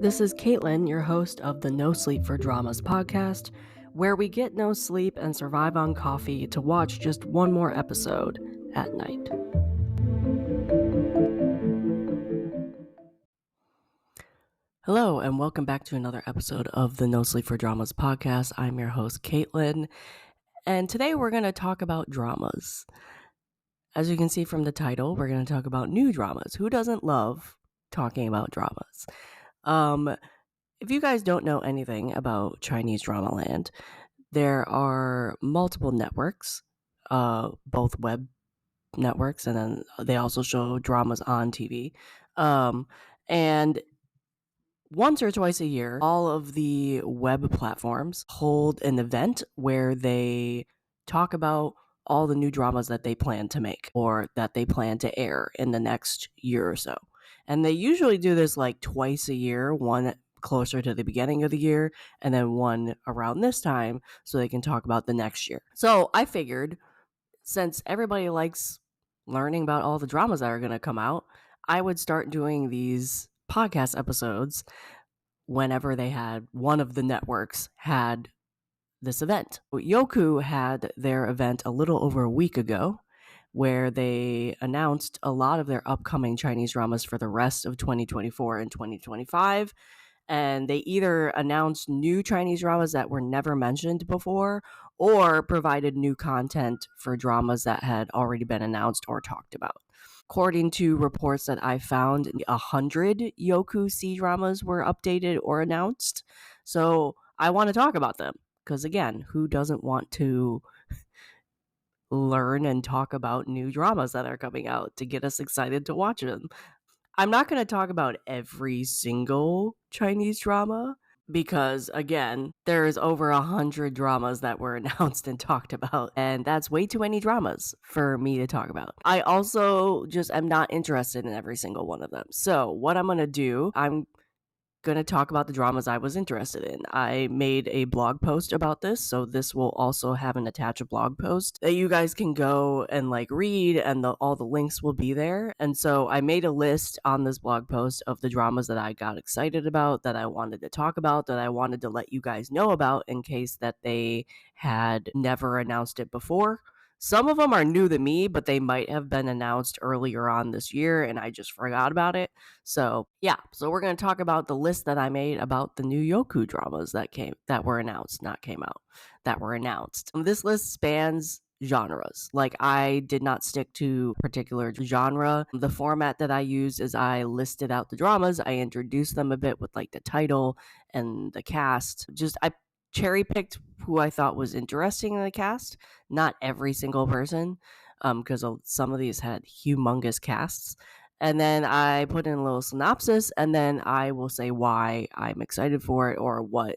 This is Caitlin, your host of the No Sleep for Dramas podcast, where we get no sleep and survive on coffee to watch just one more episode at night. Hello, and welcome back to another episode of the No Sleep for Dramas podcast. I'm your host, Caitlin, and today we're going to talk about dramas. As you can see from the title, we're going to talk about new dramas. Who doesn't love talking about dramas? If you guys don't know anything about Chinese drama land, there are multiple networks, both web networks, and then they also show dramas on TV. And once or twice a year, all of the web platforms hold an event where they talk about all the new dramas that they plan to make or that they plan to air in the next year or so. And they usually do this like twice a year, one closer to the beginning of the year and then one around this time so they can talk about the next year. So I figured since everybody likes learning about all the dramas that are going to come out, I would start doing these podcast episodes whenever they had one of the networks had this event. Youku had their event a little over a week ago where they announced a lot of their upcoming Chinese dramas for the rest of 2024 and 2025. And they either announced new Chinese dramas that were never mentioned before or provided new content for dramas that had already been announced or talked about. According to reports that I found, 100 Youku Cdramas were updated or announced. So I want to talk about them because, again, who doesn't want to learn and talk about new dramas that are coming out to get us excited to watch them? I'm not going to talk about every single Chinese drama because, again, there's over 100 dramas that were announced and talked about, and that's way too many dramas for me to talk about. I also just am not interested in every single one of them. So what I'm going to do, I'm going to talk about the dramas I was interested in. I made a blog post about this, so this will also have an attached blog post that you guys can go and read, and all the links will be there. And so I made a list on this blog post of the dramas that I got excited about, that I wanted to talk about, that I wanted to let you guys know about in case that they had never announced it before. Some of them are new to me, but they might have been announced earlier on this year and I just forgot about it. So yeah, so we're going to talk about the list that I made about the new Youku dramas that were announced. This list spans genres. I did not stick to a particular genre. The format that I used is I listed out the dramas, I introduced them a bit with the title and the cast. I cherry picked who I thought was interesting in the cast. Not every single person, because some of these had humongous casts. And then I put in a little synopsis, and then I will say why I'm excited for it or what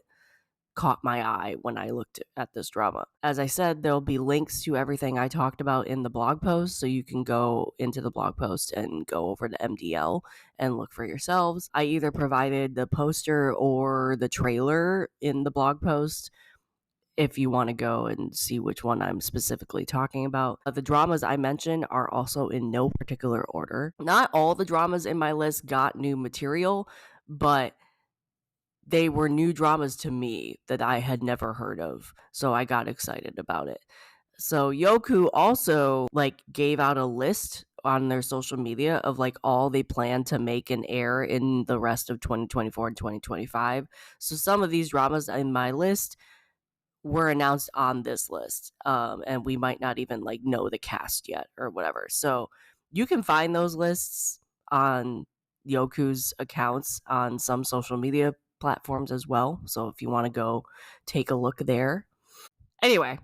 caught my eye when I looked at this drama. As I said, there'll be links to everything I talked about in the blog post, so you can go into the blog post and go over to MDL and look for yourselves. I either provided the poster or the trailer in the blog post if you want to go and see which one I'm specifically talking about. The dramas I mentioned are also in no particular order. Not all the dramas in my list got new material, but they were new dramas to me that I had never heard of, so I got excited about it. So Youku also gave out a list on their social media of all they plan to make and air in the rest of 2024 and 2025. So some of these dramas in my list were announced on this list, and we might not even know the cast yet or whatever. So you can find those lists on Youku's accounts on some social media platforms as well. So if you want to go take a look there. Anyway,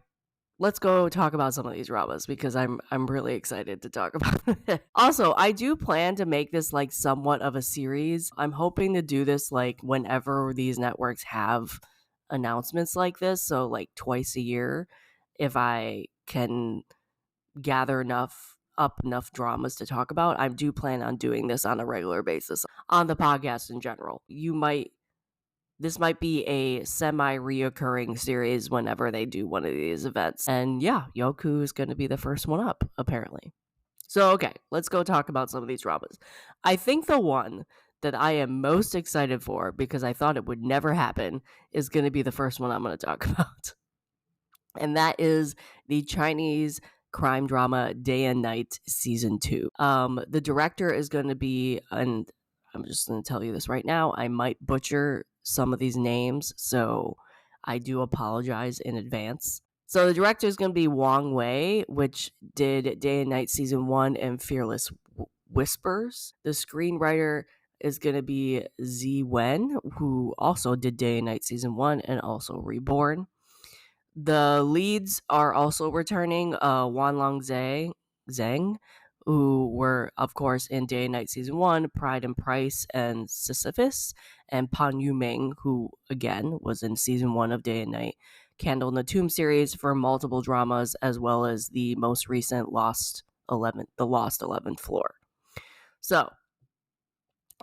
let's go talk about some of these dramas because I'm really excited to talk about it. Also, I do plan to make this somewhat of a series. I'm hoping to do this whenever these networks have announcements like this, so twice a year, if I can gather enough dramas to talk about. I do plan on doing this on a regular basis on the podcast in general. This might be a semi-reoccurring series whenever they do one of these events. And yeah, Youku is going to be the first one up, apparently. So, okay, let's go talk about some of these dramas. I think the one that I am most excited for, because I thought it would never happen, is going to be the first one I'm going to talk about. And that is the Chinese crime drama Day and Night Season 2. The director is going to be, and I'm just going to tell you this right now, I might butcher some of these names, so I do apologize in advance. So the director is going to be Wang Wei, which did Day and Night Season 1 and Fearless Whispers. The screenwriter is going to be Zi Wen, who also did Day and Night Season 1 and also Reborn. The leads are also returning, Wanlong Zhang, who were, of course, in Day and Night Season 1, Pride and Price, and Sisyphus, and Pan Yuming, who, again, was in Season 1 of Day and Night, Candle in the Tomb series for multiple dramas, as well as the most recent The Lost 11th Floor. So,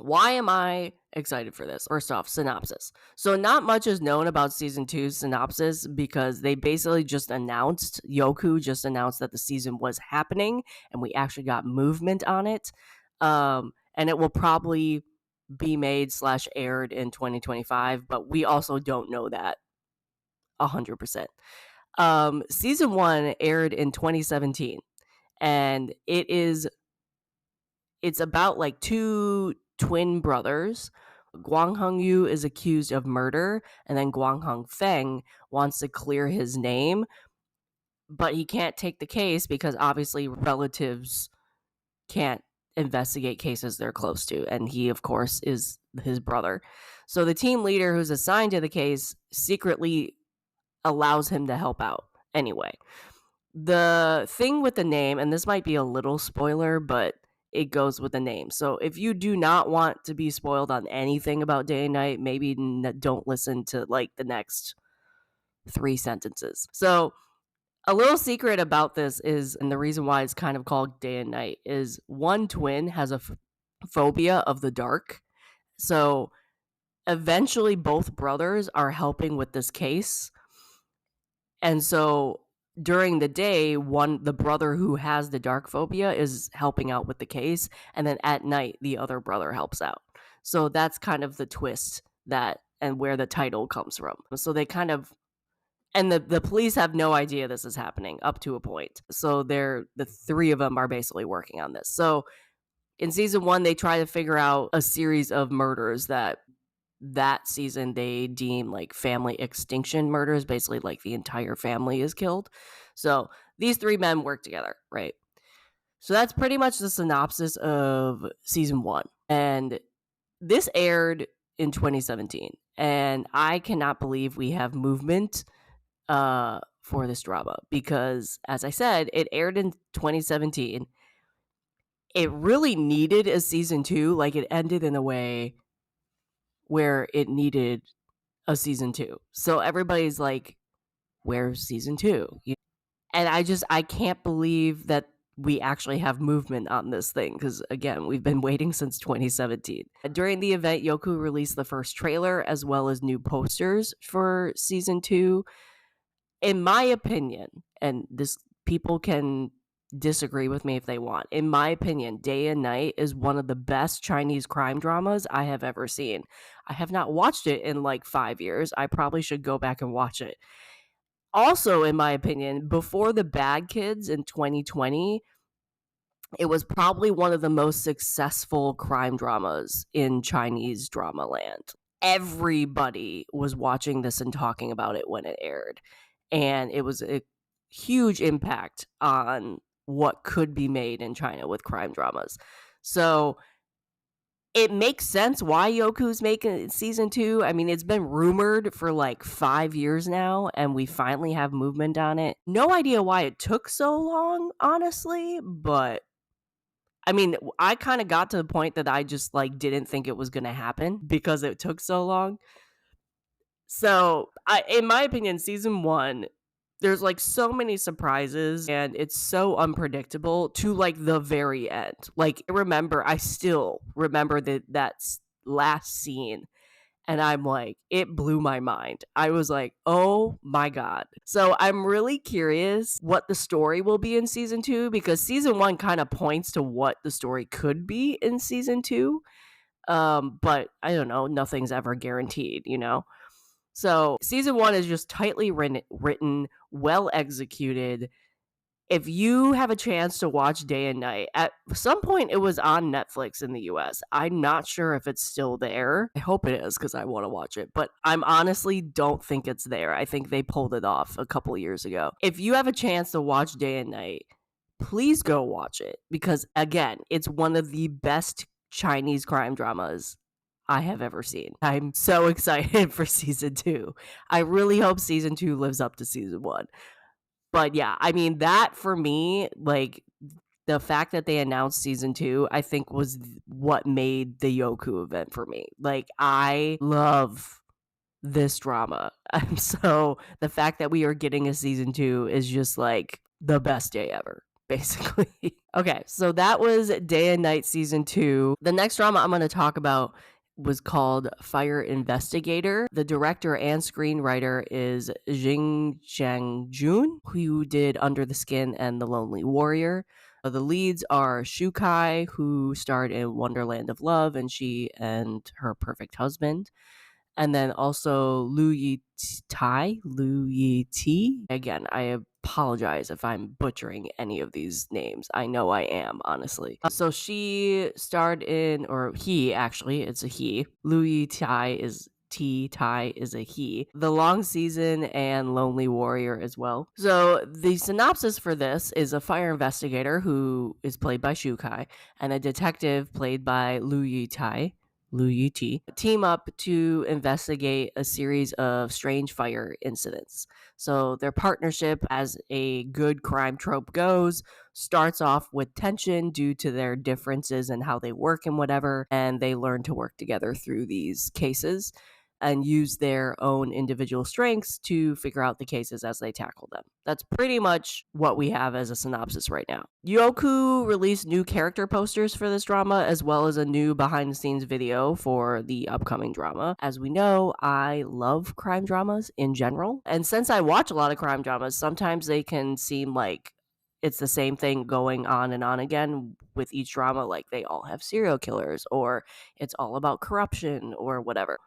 why am I excited for this? First off, synopsis. So not much is known about season 2's synopsis because they basically just announced, Youku just announced that the season was happening and we actually got movement on it. And it will probably be made / aired in 2025, but we also don't know that 100%. Season 1 aired in 2017 and it's about like two twin brothers. Guang Hongyu is accused of murder, and then Guang Hongfeng wants to clear his name, but he can't take the case because obviously relatives can't investigate cases they're close to, and he, of course, is his brother. So the team leader who's assigned to the case secretly allows him to help out anyway. The thing with the name, and this might be a little spoiler, but it goes with the name. So if you do not want to be spoiled on anything about Day and Night, maybe don't listen to like the next 3 sentences. So a little secret about this is, and the reason why it's kind of called Day and Night, is one twin has a phobia of the dark. So eventually both brothers are helping with this case. And so during the day, the brother who has the dark phobia is helping out with the case, and then at night the other brother helps out. So that's kind of the twist and where the title comes from. So they kind of, and the police have no idea this is happening up to a point. So the 3 of them are basically working on this. So in season 1, they try to figure out a series of murders that season they deem like family extinction murders, basically like the entire family is killed. So these 3 men work together, right? So that's pretty much the synopsis of season 1. And this aired in 2017, and I cannot believe we have movement for this drama because, as I said, it aired in 2017. It really needed a season 2. Like, it ended in a way where it needed a season 2. So everybody's like, where's season 2? And I can't believe that we actually have movement on this thing because, again, we've been waiting since 2017. During the event, Youku released the first trailer as well as new posters for season 2. In my opinion, and this people can disagree with me if they want. In my opinion, Day and Night is one of the best Chinese crime dramas I have ever seen. I have not watched it in like 5 years. I probably should go back and watch it. Also, in my opinion, before The Bad Kids in 2020, it was probably one of the most successful crime dramas in Chinese drama land. Everybody was watching this and talking about it when it aired. And it was a huge impact on what could be made in China with crime dramas. So it makes sense why Youku's making season 2. I mean, it's been rumored for like 5 years now, and we finally have movement on it. No idea why it took so long, honestly, but I mean, I kind of got to the point that I just like didn't think it was going to happen because it took so long. So, in my opinion, season 1, there's like so many surprises and it's so unpredictable to like the very end. Like, I still remember that last scene, and I'm like, it blew my mind. I was like, oh my God. So I'm really curious what the story will be in season 2 because season 1 kind of points to what the story could be in season 2. But I don't know, nothing's ever guaranteed, you know? So season one is just tightly written, well executed. If you have a chance to watch Day and Night, at some point it was on Netflix in the US. I'm not sure if it's still there. I hope it is because I want to watch it, but I'm honestly don't think it's there. I think they pulled it off a couple years ago. If you have a chance to watch Day and Night, please go watch it because, again, it's one of the best Chinese crime dramas I have ever seen. I'm so excited for season two. I really hope season two lives up to season one. But yeah, I mean, that for me, like, the fact that they announced season two, I think was what made the Youku event for me. Like, I love this drama. So the fact that we are getting a season two is just like the best day ever, basically. Okay, so that was Day and Night season two. The next drama I'm going to talk about was called Fire Investigator. The director and screenwriter is Jing Jiangjun, who did Under the Skin and The Lonely Warrior. The leads are Shukai, who starred in Wonderland of Love, and she and her perfect husband. And then also Lu Yi Ti. Again, I apologize if I'm butchering any of these names. I know I am, honestly. So she starred in, or he actually, it's a he. Lu Yi Tai is Tai is a he. The Long Season and Lonely Warrior as well. So the synopsis for this is a fire investigator who is played by Shukai and a detective played by Lu Yi Ti team up to investigate a series of strange fire incidents. So their partnership, as a good crime trope goes, starts off with tension due to their differences in how they work and whatever, and they learn to work together through these cases and use their own individual strengths to figure out the cases as they tackle them. That's pretty much what we have as a synopsis right now. Youku released new character posters for this drama, as well as a new behind the scenes video for the upcoming drama. As we know, I love crime dramas in general. And since I watch a lot of crime dramas, sometimes they can seem like it's the same thing going on and on again with each drama. Like they all have serial killers, or it's all about corruption, or whatever.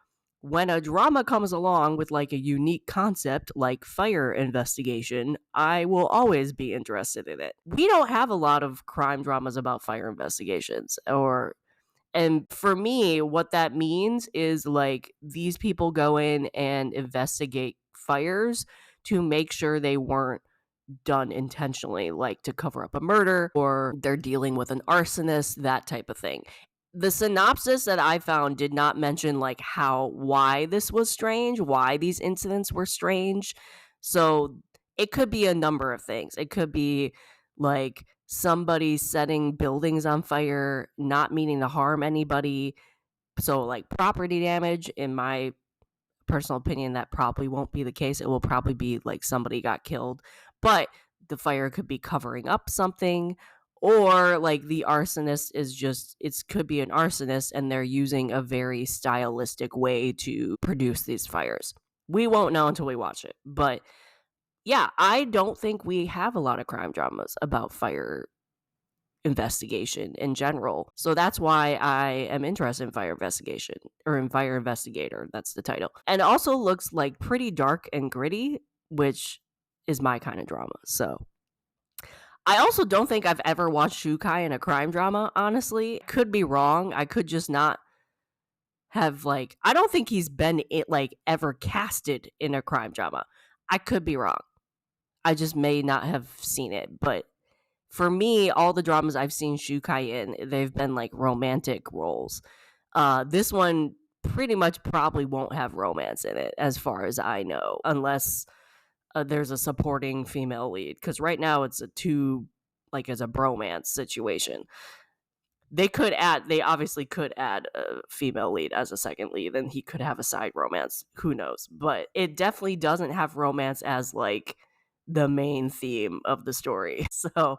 When a drama comes along with like a unique concept like fire investigation, I will always be interested in it. We don't have a lot of crime dramas about fire investigations, and for me what that means is like these people go in and investigate fires to make sure they weren't done intentionally, like to cover up a murder, or they're dealing with an arsonist, that type of thing. The synopsis that I found did not mention like why this was strange, why these incidents were strange. So it could be a number of things. It could be like somebody setting buildings on fire, not meaning to harm anybody. So like property damage, in my personal opinion, that probably won't be the case. It will probably be like somebody got killed, but the fire could be covering up something, or like the arsonist is just, it could be an arsonist and they're using a very stylistic way to produce these fires. We won't know until we watch it. But yeah, I don't think we have a lot of crime dramas about fire investigation in general. So that's why I am interested in fire investigation, or in Fire Investigator. That's the title. And it also looks like pretty dark and gritty, which is my kind of drama. So I also don't think I've ever watched Shukai in a crime drama, honestly. Could be wrong. I could just not have like, I don't think he's been like ever casted in a crime drama. I could be wrong. I just may not have seen it, but for me, all the dramas I've seen Shukai in, they've been like romantic roles. This one pretty much probably won't have romance in it, as far as I know, unless there's a supporting female lead. Because right now it's as a bromance situation. They obviously could add a female lead as a second lead, and he could have a side romance. Who knows? But it definitely doesn't have romance as like the main theme of the story. So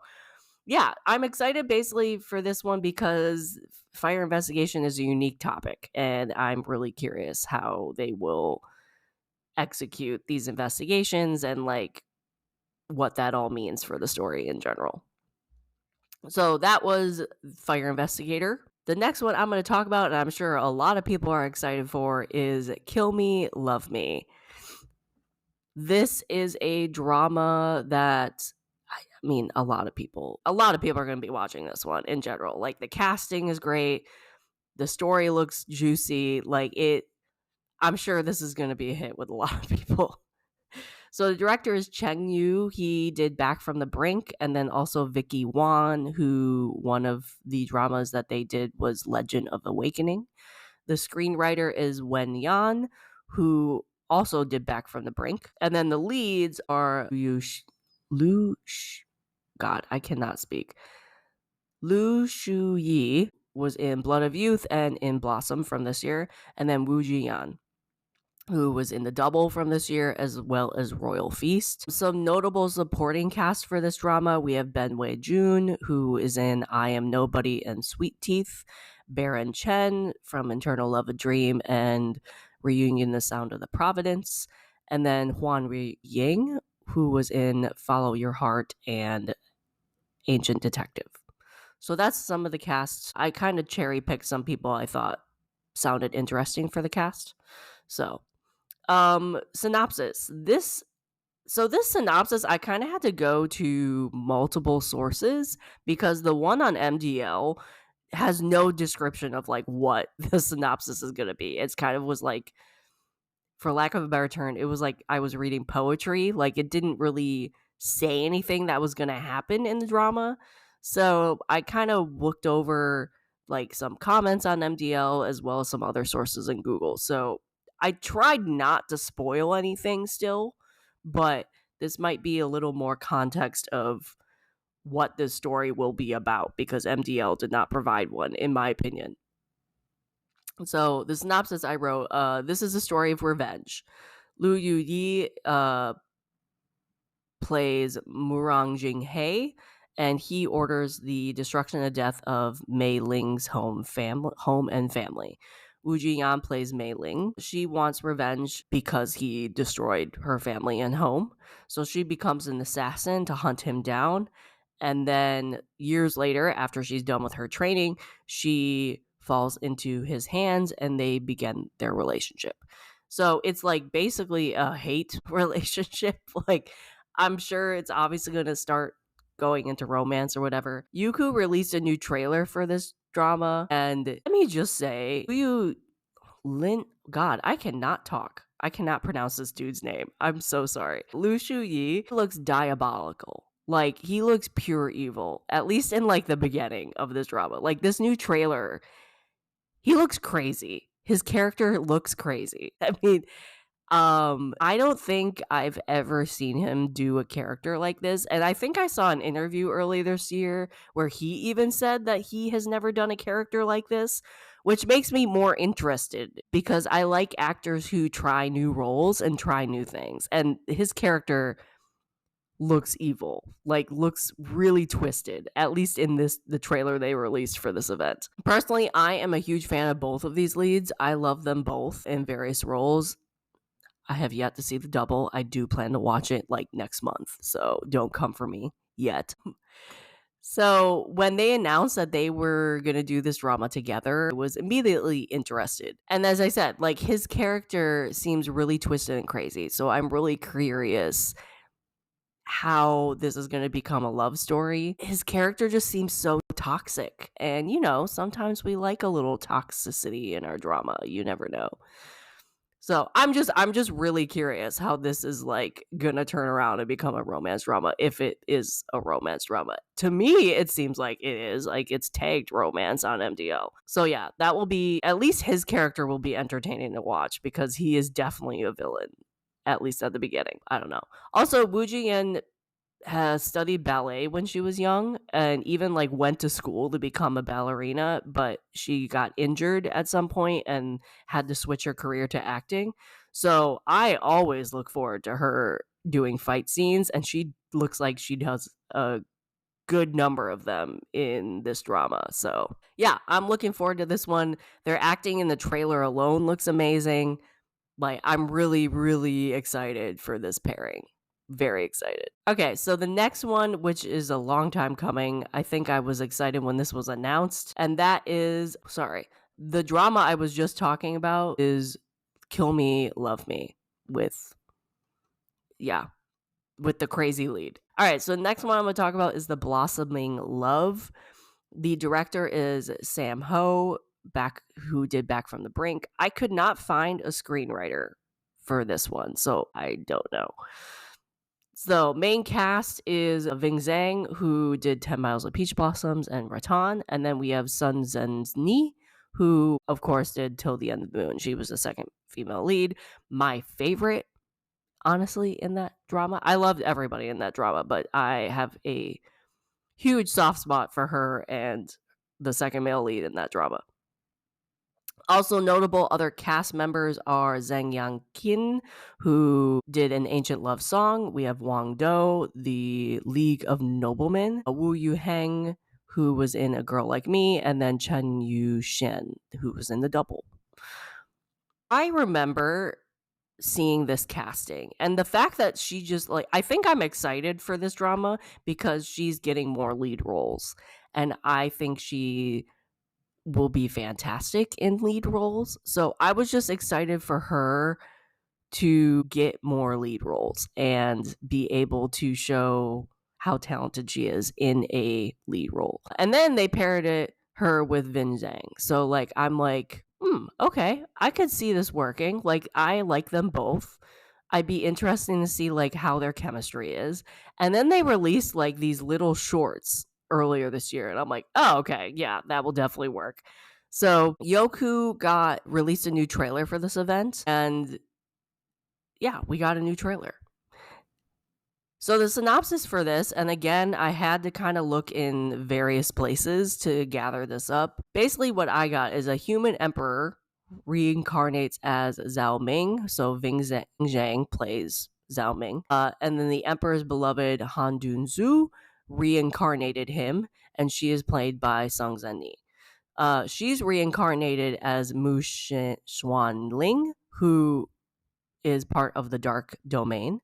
yeah, I'm excited basically for this one because fire investigation is a unique topic, and I'm really curious how they will execute these investigations and like what that all means for the story in general. So that was Fire Investigator. The next one I'm going to talk about, and I'm sure a lot of people are excited for, is Kill Me, Love Me. This is a drama that, I mean, a lot of people are going to be watching this one in general. Like, the casting is great. The story looks juicy. I'm sure this is going to be a hit with a lot of people. So the director is Cheng Yu. He did Back from the Brink, and then also Vicky Wan, who one of the dramas that they did was Legend of Awakening. The screenwriter is Wen Yan, who also did Back from the Brink. And then the leads are God, I cannot speak. Lu Shu Yi was in Blood of Youth and in Blossom from this year, and then Wu Jian, who was in The Double from this year, as well as Royal Feast. Some notable supporting cast for this drama, we have Ben Wei Jun, who is in I Am Nobody and Sweet Teeth, Baron Chen from Eternal Love a Dream and Reunion The Sound of the Providence, and then Huan Ri Ying, who was in Follow Your Heart and Ancient Detective. So that's some of the cast. I kind of cherry picked some people I thought sounded interesting for the cast. So synopsis. This synopsis, I kind of had to go to multiple sources because the one on MDL has no description of like what the synopsis is going to be. It's kind of was like, for lack of a better term, it was like I was reading poetry. Like, it didn't really say anything that was going to happen in the drama. So I kind of looked over like some comments on MDL as well as some other sources in Google. So I tried not to spoil anything still, but this might be a little more context of what this story will be about because MDL did not provide one, in my opinion. So the synopsis I wrote, this is a story of revenge. Lu Yu Yi plays Murang Jinghe, and he orders the destruction and death of Mei Ling's home and family. Wu Jian plays Mei Ling. She wants revenge because he destroyed her family and home. So she becomes an assassin to hunt him down. And then years later, after she's done with her training, she falls into his hands and they begin their relationship. So it's like basically a hate relationship. Like, I'm sure it's obviously going to start going into romance or whatever. Youku released a new trailer for this drama, and let me just say, God, I cannot talk. I cannot pronounce this dude's name. I'm so sorry. Lu Shu Yi looks diabolical. Like, he looks pure evil, at least in like the beginning of this drama. Like, this new trailer, he looks crazy. His character looks crazy. I mean, I don't think I've ever seen him do a character like this. And I think I saw an interview earlier this year where he even said that he has never done a character like this, which makes me more interested because I like actors who try new roles and try new things. And his character looks evil, like looks really twisted, at least in the trailer they released for this event. Personally, I am a huge fan of both of these leads. I love them both in various roles. I have yet to see The Double. I do plan to watch it like next month, so don't come for me yet. So when they announced that they were going to do this drama together, I was immediately interested. And as I said, like, his character seems really twisted and crazy, so I'm really curious how this is going to become a love story. His character just seems so toxic, and sometimes we like a little toxicity in our drama. You never know. So I'm just really curious how this is like gonna turn around and become a romance drama, if it is a romance drama. To me, it seems like it is. Like, it's tagged romance on MDL. So yeah, that will be, at least his character will be entertaining to watch because he is definitely a villain, at least at the beginning. I don't know. Also, Wu Jian has studied ballet when she was young and even like went to school to become a ballerina, but she got injured at some point and had to switch her career to acting. So I always look forward to her doing fight scenes, and she looks like she does a good number of them in this drama. So yeah, I'm looking forward to this one. Their acting in the trailer alone looks amazing. Like, I'm really, really excited for this pairing. very excited. Okay, so the next one, which is a long time coming, I think I was excited when this was announced, and that is, sorry, the drama I was just talking about is Kill Me, Love Me with, yeah, with the crazy lead. All right, so the next one I'm going to talk about is The Blossoming Love. The director is Sam Ho, who did Back from the Brink. I could not find a screenwriter for this one, so I don't know. So main cast is Ving Zhang, who did 10 Miles of Peach Blossoms and Rattan, and then we have Sun Zhenni, who of course did Till the End of the Moon. She was the second female lead. My favorite, honestly, in that drama. I loved everybody in that drama, but I have a huge soft spot for her and the second male lead in that drama. Also notable other cast members are Zhang Yang-kin, who did An Ancient Love Song. We have Wang Do, the League of Noblemen. Wu Yuheng, who was in A Girl Like Me, and then Chen Yu-shen, who was in The Double. I remember seeing this casting and the fact that she just, like, I think I'm excited for this drama because she's getting more lead roles, and I think she will be fantastic in lead roles. So I was just excited for her to get more lead roles and be able to show how talented she is in a lead role. And then they paired her with Vin Zhang. So like I'm like, okay, I could see this working. Like I like them both. I'd be interested to see like how their chemistry is. And then they released like these little shorts earlier this year, and I'm like, oh, okay, yeah, that will definitely work. So Youku released a new trailer for this event, and yeah, we got a new trailer. So the synopsis for this, and again, I had to kind of look in various places to gather this up. Basically, what I got is a human emperor reincarnates as Zhao Ming. So Ving Zhang plays Zhao Ming. And then the emperor's beloved Han Dunzu reincarnated him, and she is played by Sung Zhenni. She's reincarnated as Mu Xuanling, who is part of the Dark Domain.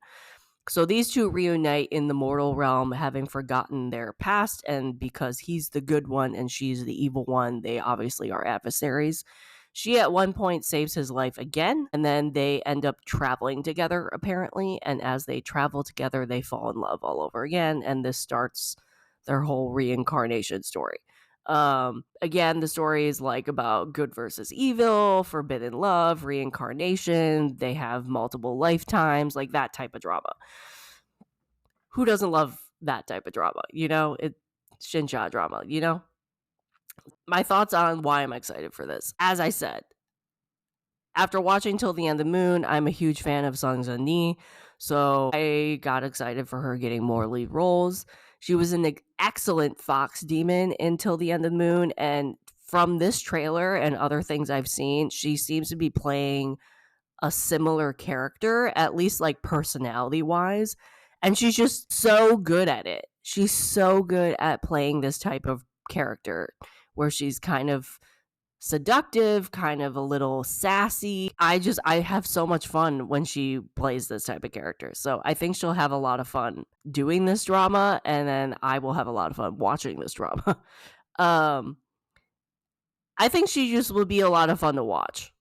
So these two reunite in the mortal realm, having forgotten their past, and because he's the good one and she's the evil one, they obviously are adversaries. She at one point saves his life again, and then they end up traveling together, apparently, and as they travel together, they fall in love all over again, and this starts their whole reincarnation story. Again, the story is like about good versus evil, forbidden love, reincarnation. They have multiple lifetimes, like that type of drama. Who doesn't love that type of drama? You know, it's Shinja drama, you know? My thoughts on why I'm excited for this. As I said, after watching Till the End of the Moon, I'm a huge fan of Sung Zhenni, so I got excited for her getting more lead roles. She was an excellent fox demon in Till the End of the Moon, and from this trailer and other things I've seen, she seems to be playing a similar character, at least like personality wise, and she's just so good at it. She's so good at playing this type of character where she's kind of seductive, kind of a little sassy. I have so much fun when she plays this type of character. So I think she'll have a lot of fun doing this drama, and then I will have a lot of fun watching this drama. I think she just will be a lot of fun to watch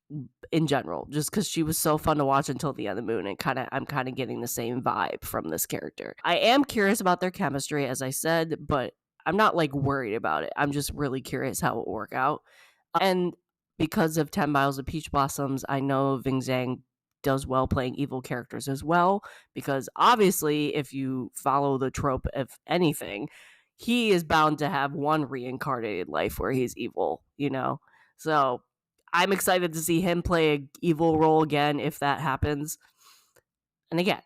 in general, just because she was so fun to watch until the end of the moon, and I'm kind of getting the same vibe from this character. I am curious about their chemistry, as I said, but I'm not like worried about it. I'm just really curious how it will work out. And because of 10 Miles of Peach Blossoms, I know Ving Zhang does well playing evil characters as well, because obviously if you follow the trope of anything, he is bound to have one reincarnated life where he's evil, you know? So I'm excited to see him play an evil role again if that happens. And again,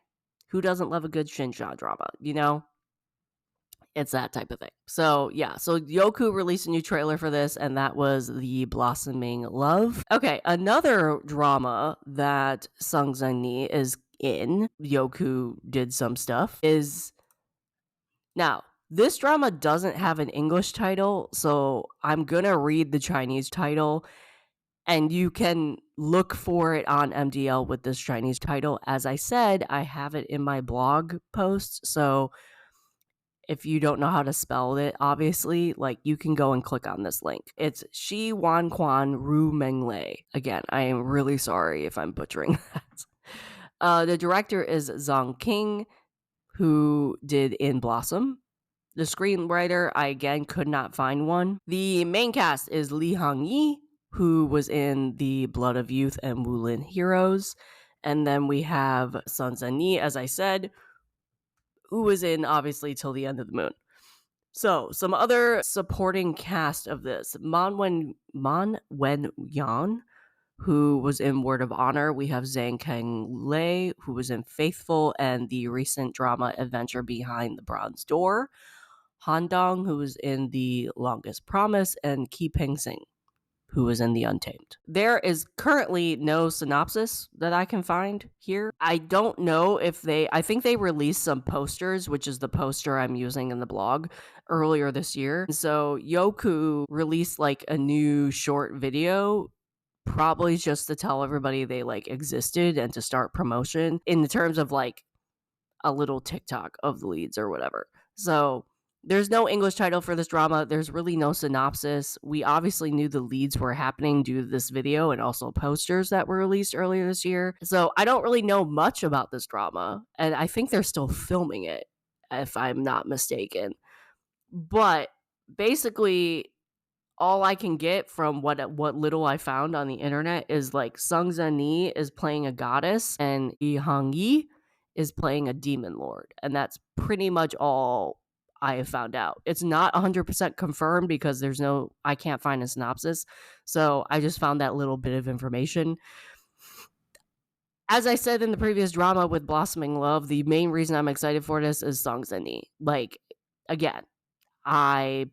who doesn't love a good Shinja drama, you know? It's that type of thing. So yeah, so Youku released a new trailer for this, and that was The Blossoming Love. Okay, another drama that Sung Zhenni is in, Youku did some stuff, is... Now, this drama doesn't have an English title, so I'm gonna read the Chinese title. And you can look for it on MDL with this Chinese title. As I said, I have it in my blog post. So if you don't know how to spell it, obviously, like you can go and click on this link. It's Shi Wan Quan Ru Meng Lei. Again, I am really sorry if I'm butchering that. The director is Zhang King, who did In Blossom. The screenwriter, I again could not find one. The main cast is Li Hongyi, who was in The Blood of Youth and Wulin Heroes. And then we have Sun Zhenyi, as I said, who was in, obviously, Till the End of the Moon. So, some other supporting cast of this. Man Wen Yan, who was in Word of Honor. We have Zhang Kang Lei, who was in Faithful and the recent drama Adventure Behind the Bronze Door. Han Dong, who was in The Longest Promise, and Ki Peng Sing, who was in The Untamed. There is currently no synopsis that I can find here. I don't know if I think they released some posters, which is the poster I'm using in the blog, earlier this year. So Youku released like a new short video, probably just to tell everybody they like existed and to start promotion in terms of like a little TikTok of the leads or whatever. So there's no English title for this drama. There's really no synopsis. We obviously knew the leads were happening due to this video and also posters that were released earlier this year. So I don't really know much about this drama, and I think they're still filming it, if I'm not mistaken. But basically, all I can get from what little I found on the internet is like Sung Zhenyi is playing a goddess and Yi Hongyi is playing a demon lord, and that's pretty much all I have found out. It's not 100% confirmed because I can't find a synopsis, so I just found that little bit of information. As I said in the previous drama with Blossoming Love, the main reason I'm excited for this is Sung Zhenyi. Like, again, I'm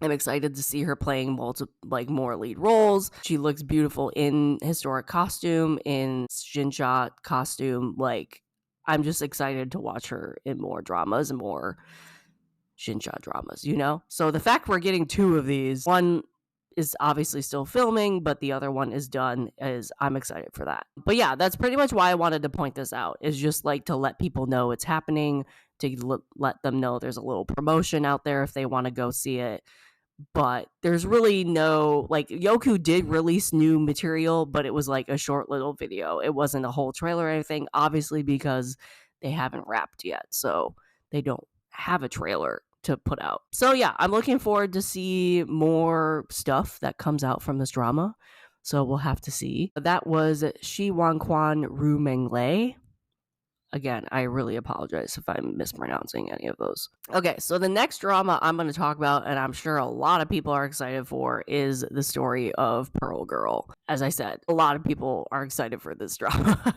excited to see her playing more lead roles. She looks beautiful in historic costume, in Xinxia costume. Like, I'm just excited to watch her in more dramas and more Xinxia dramas, you know? So the fact we're getting two of these, one is obviously still filming, but the other one is done, I'm excited for that. But yeah, that's pretty much why I wanted to point this out, is just like to let people know it's happening, to let them know there's a little promotion out there if they want to go see it. But there's really no, like, Youku did release new material, but it was like a short little video. It wasn't a whole trailer or anything, obviously, because they haven't wrapped yet. So they don't have a trailer to put out. So yeah, I'm looking forward to see more stuff that comes out from this drama. So we'll have to see. That was Shi Wan Quan Ru Meng Lei. Again, I really apologize if I'm mispronouncing any of those. Okay, so the next drama I'm going to talk about, and I'm sure a lot of people are excited for, is the story of Pearl Girl. As I said, a lot of people are excited for this drama.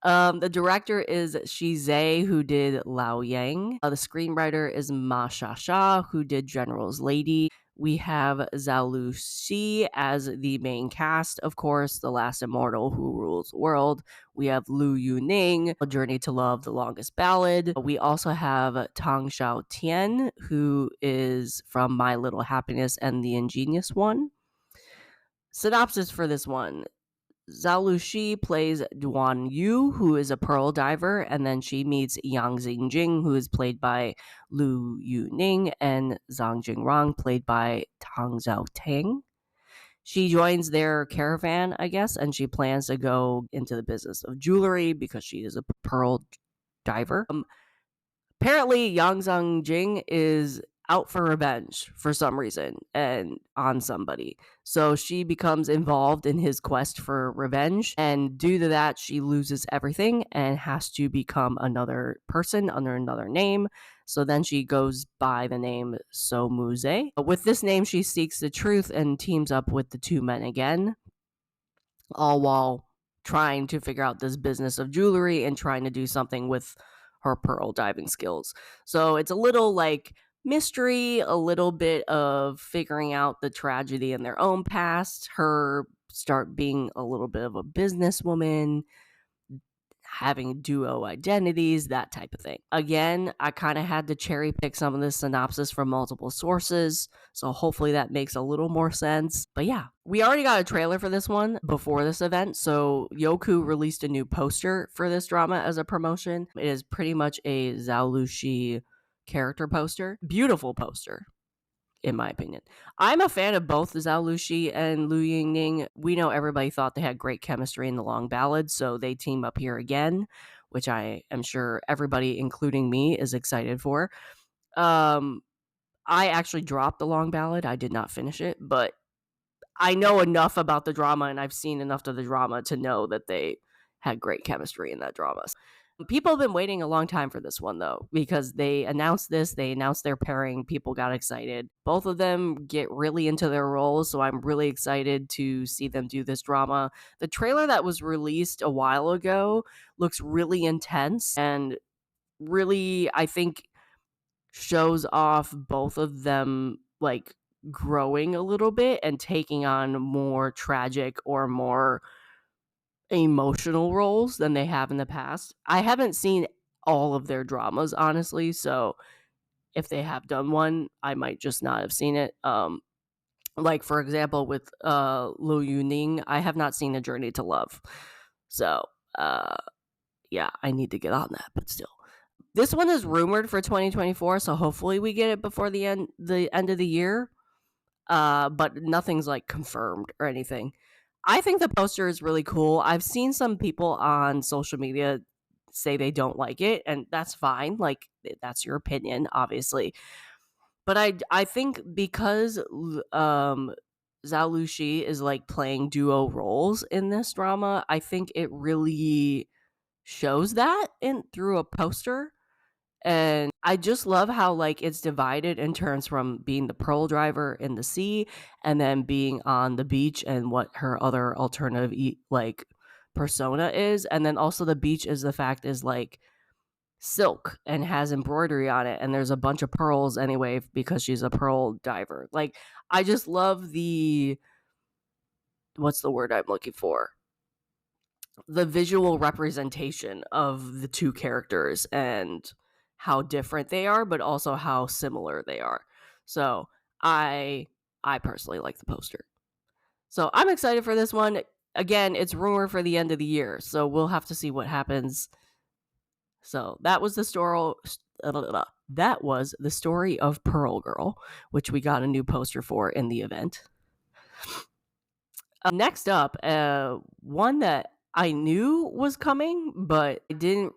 The director is Shi Zhe, who did Lao Yang. The screenwriter is Ma Shasha, who did General's Lady. We have Zhao Lu Xi as the main cast, of course, The Last Immortal Who Rules the World. We have Lu Yuning, A Journey to Love, The Longest Ballad. We also have Tang Xiao Tian, who is from My Little Happiness and The Ingenious One. Synopsis for this one. Zhao Lu Xi plays Duan Yu, who is a pearl diver, and then she meets Yang Xingjing, who is played by Lu Yuning, and Zhang Jingrang, played by Tang Zhao Tang. She joins their caravan, I guess, and she plans to go into the business of jewelry because she is a pearl diver. Apparently, Yang Xingjing is out for revenge for some reason and on somebody. So she becomes involved in his quest for revenge, and due to that, she loses everything and has to become another person under another name. So then she goes by the name So Muze. With this name, she seeks the truth and teams up with the two men again, all while trying to figure out this business of jewelry and trying to do something with her pearl diving skills. So it's a little like mystery, a little bit of figuring out the tragedy in their own past, her start being a little bit of a businesswoman, having duo identities, that type of thing. Again, I kind of had to cherry pick some of this synopsis from multiple sources, so hopefully that makes a little more sense. But yeah, we already got a trailer for this one before this event, so Youku released a new poster for this drama as a promotion. It is pretty much a Zhao Lushi character poster. Beautiful poster, in my opinion. I'm a fan of both Zhao Lushi and Lu Yingning. We know everybody thought they had great chemistry in the Long Ballad, so they team up here again, which I am sure everybody, including me, is excited for. I actually dropped the Long Ballad. I did not finish it, but I know enough about the drama and I've seen enough of the drama to know that they had great chemistry in that drama. People have been waiting a long time for this one, though, because they announced their pairing, people got excited. Both of them get really into their roles, so I'm really excited to see them do this drama. The trailer that was released a while ago looks really intense and really, I think, shows off both of them, like, growing a little bit and taking on more tragic or more emotional roles than they have in the past. I haven't seen all of their dramas, honestly, so if they have done one, I might just not have seen it. Like for example, with Lu Yuning, I have not seen A Journey to Love. So, yeah, I need to get on that, but still. This one is rumored for 2024, so hopefully we get it before the end of the year. But nothing's like confirmed or anything. I think the poster is really cool. I've seen some people on social media say they don't like it, and that's fine. Like, that's your opinion, obviously. But I think because Zhao Lushi is like playing duo roles in this drama, I think it really shows that in through a poster. And I just love how like it's divided in terms from being the pearl driver in the sea and then being on the beach and what her other alternative like persona is. And then also the beach is the fact is like silk and has embroidery on it and there's a bunch of pearls anyway because she's a pearl diver. Like I just love the what's the word I'm looking for? The visual representation of the two characters and how different they are, but also how similar they are. So I personally like the poster. So I'm excited for this one. Again, it's rumor for the end of the year, so we'll have to see what happens. So that was the story. That was the story of Pearl Girl, which we got a new poster for in the event. Next up, one that I knew was coming, but I didn't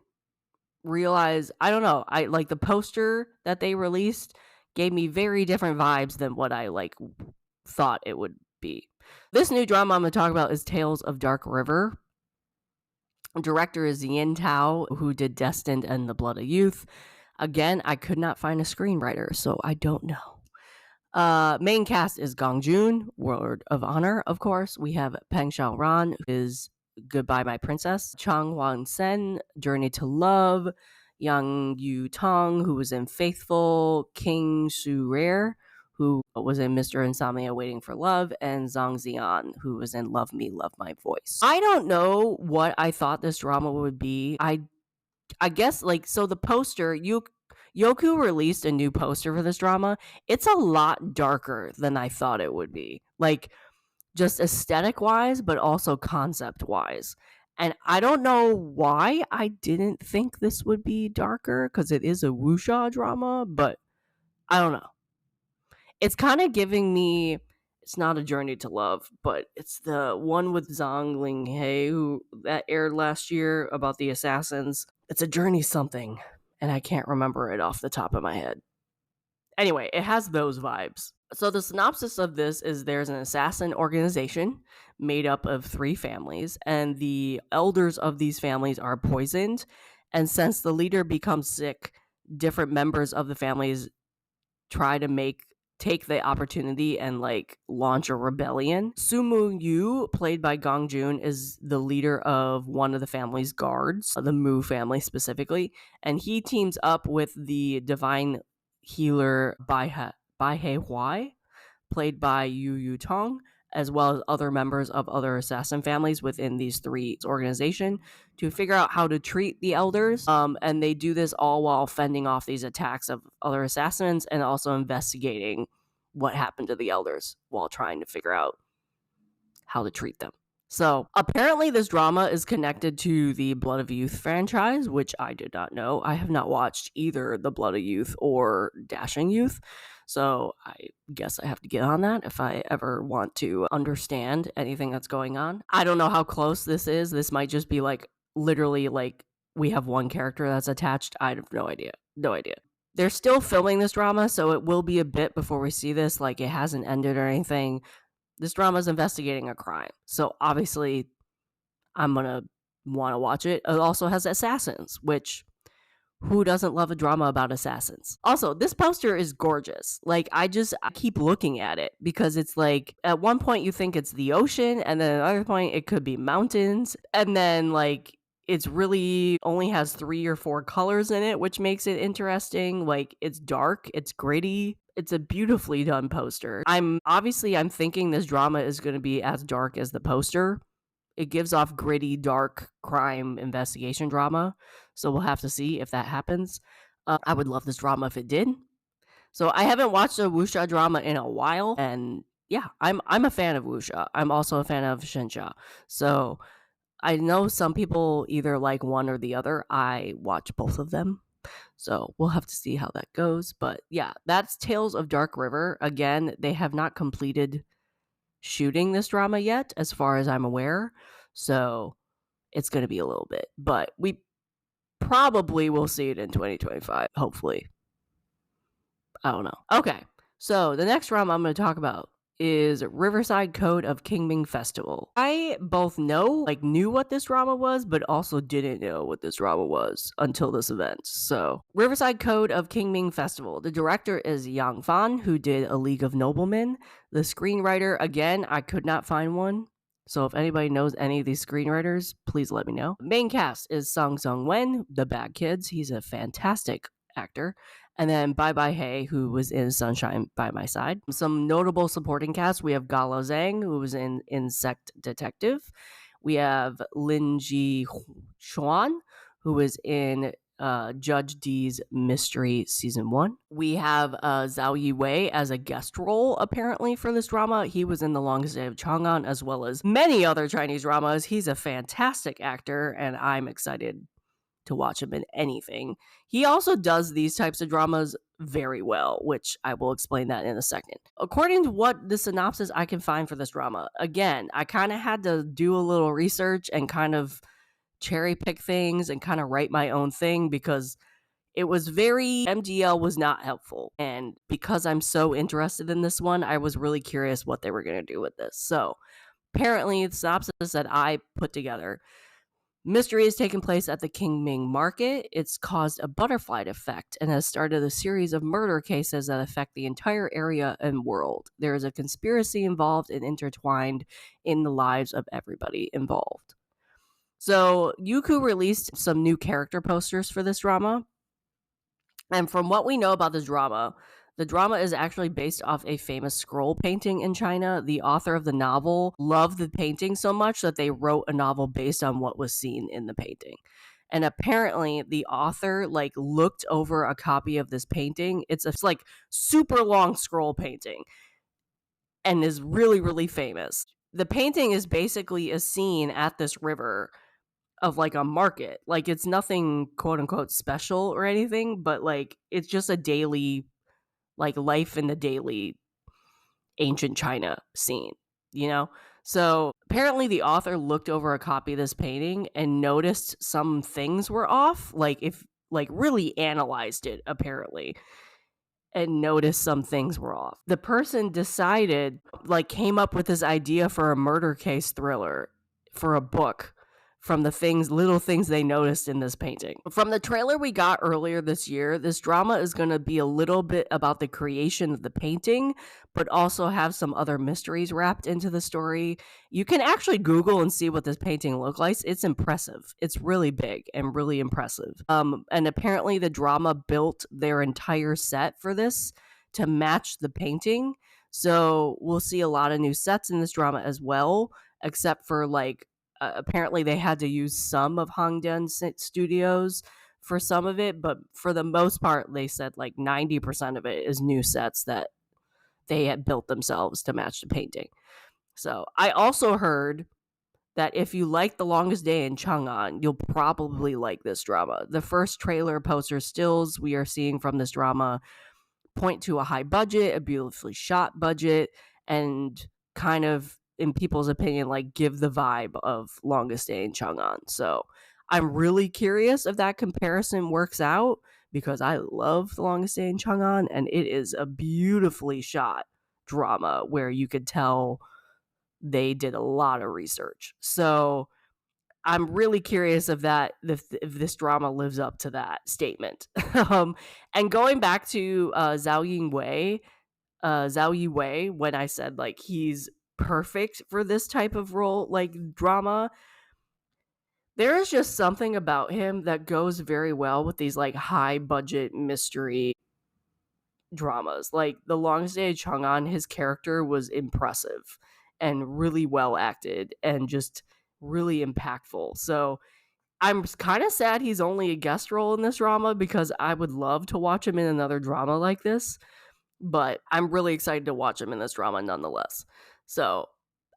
realize. I don't know. I like the poster that they released gave me very different vibes than what I like thought it would be. This new drama I'm going to talk about is Tales of Dark River. Director is Yin Tao, who did Destined and The Blood of Youth. Again, I could not find a screenwriter, so I don't know. Main cast is Gong Joon, Word of Honor, of course. We have Peng Xiaoran, who is Goodbye My Princess. Chang Wan Sen, Journey to Love. Yang Yu Tong, who was in Faithful. King Su Rare, who was in Mr. Insomnia Waiting for Love. And Zhang Zian, who was in Love Me, Love My Voice. I don't know what I thought this drama would be. I guess, like, so the poster, Youku released a new poster for this drama. It's a lot darker than I thought it would be. Like, just aesthetic wise, but also concept wise. And I don't know why I didn't think this would be darker, because it is a wuxia drama, but I don't know. It's kind of giving me, it's not A Journey to Love, but it's the one with Zhang Linghe, who that aired last year about the assassins. It's A Journey something, and I can't remember it off the top of my head. Anyway, it has those vibes. So the synopsis of this is there's an assassin organization made up of 3 families, and the elders of these families are poisoned. And since the leader becomes sick, different members of the families try to take the opportunity and like launch a rebellion. Sumu Yu, played by Gong Joon, is the leader of one of the family's guards, the Mu family specifically, and he teams up with the divine healer Bai He Huai, played by Yu Yu Tong, as well as other members of other assassin families within these three organizations to figure out how to treat the elders. And they do this all while fending off these attacks of other assassins and also investigating what happened to the elders while trying to figure out how to treat them. So apparently this drama is connected to the Blood of Youth franchise, which I did not know. I have not watched either the Blood of Youth or Dashing Youth. So I guess I have to get on that if I ever want to understand anything that's going on. I don't know how close this is. This might just be like literally like we have one character that's attached. I have no idea. No idea. They're still filming this drama, so it will be a bit before we see this. Like it hasn't ended or anything. This drama is investigating a crime. So obviously I'm going to want to watch it. It also has assassins, which who doesn't love a drama about assassins? Also, this poster is gorgeous. Like I keep looking at it because it's like at one point you think it's the ocean and then at another point it could be mountains. And then like it's really only has 3 or 4 colors in it, which makes it interesting. Like it's dark, it's gritty. It's a beautifully done poster. I'm thinking this drama is going to be as dark as the poster. It gives off gritty, dark crime investigation drama. So we'll have to see if that happens. I would love this drama if it did. So I haven't watched a wuxia drama in a while, and yeah, I'm a fan of wuxia. I'm also a fan of xinxia. So I know some people either like one or the other. I watch both of them. So we'll have to see how that goes. But yeah, that's Tales of Dark River. Again, they have not completed shooting this drama yet, as far as I'm aware. So it's going to be a little bit. But we probably will see it in 2025, hopefully. I don't know. Okay, so the next drama I'm going to talk about is Riverside Code of Qingming Festival. I both knew what this drama was, but also didn't know what this drama was until this event. So, Riverside Code of Qingming Festival. The director is Yang Fan, who did A League of Noblemen. The screenwriter, again, I could not find one. So if anybody knows any of these screenwriters, please let me know. Main cast is Sung Sung Wen, the Bad Kids. He's a fantastic actor. And then Bye Bye Hey, who was in Sunshine by My Side. Some notable supporting cast. We have Galo Zhang, who was in Insect Detective. We have Lin Ji Xuan, who was in Judge D's Mystery Season 1. We have Zhao Yiwei as a guest role, apparently, for this drama. He was in The Longest Day of Chang'an, as well as many other Chinese dramas. He's a fantastic actor, and I'm excited to watch him in anything. He also does these types of dramas very well, which I will explain that in a second. According to what the synopsis I can find for this drama, again, I kind of had to do a little research and kind of cherry pick things and kind of write my own thing because it was MGL was not helpful. And because I'm so interested in this one, I was really curious what they were going to do with this. So apparently the synopsis that I put together: mystery has taken place at the Qingming market. It's caused a butterfly effect and has started a series of murder cases that affect the entire area and world. There is a conspiracy involved and intertwined in the lives of everybody involved. So Youku released some new character posters for this drama. And from what we know about this drama, the drama is actually based off a famous scroll painting in China. The author of the novel loved the painting so much that they wrote a novel based on what was seen in the painting. And apparently the author looked over a copy of this painting. It's like super long scroll painting and is really, really famous. The painting is basically a scene at this river of a market. It's nothing quote unquote special or anything, but it's just a daily life in the daily ancient China scene, you know? So apparently the author looked over a copy of this painting and noticed some things were off, really analyzed it apparently and noticed some things were off. The person decided, came up with this idea for a murder case thriller for a book from the little things they noticed in this painting. From the trailer we got earlier this year, this drama is going to be a little bit about the creation of the painting, but also have some other mysteries wrapped into the story. You can actually Google and see what this painting looks like. It's impressive. It's really big and really impressive. And apparently the drama built their entire set for this to match the painting. So we'll see a lot of new sets in this drama as well, except for like apparently they had to use some of Hongdae Studios for some of it, but for the most part, they said like 90% of it is new sets that they had built themselves to match the painting. So I also heard that if you like The Longest Day in Chang'an, you'll probably like this drama. The first trailer poster stills we are seeing from this drama point to a high budget, a beautifully shot budget, and kind of, in people's opinion, like give the vibe of Longest Day in Chang'an. So I'm really curious if that comparison works out, because I love The Longest Day in Chang'an, and it is a beautifully shot drama where you could tell they did a lot of research. So I'm really curious if this drama lives up to that statement. And going back to Zhao Yimei, when I said like he's perfect for this type of role, like drama, there is just something about him that goes very well with these like high budget mystery dramas. Like The Longest Day of Chang'an, his character was impressive and really well acted and just really impactful. So I'm kind of sad he's only a guest role in this drama, because I would love to watch him in another drama like this. But I'm really excited to watch him in this drama nonetheless. So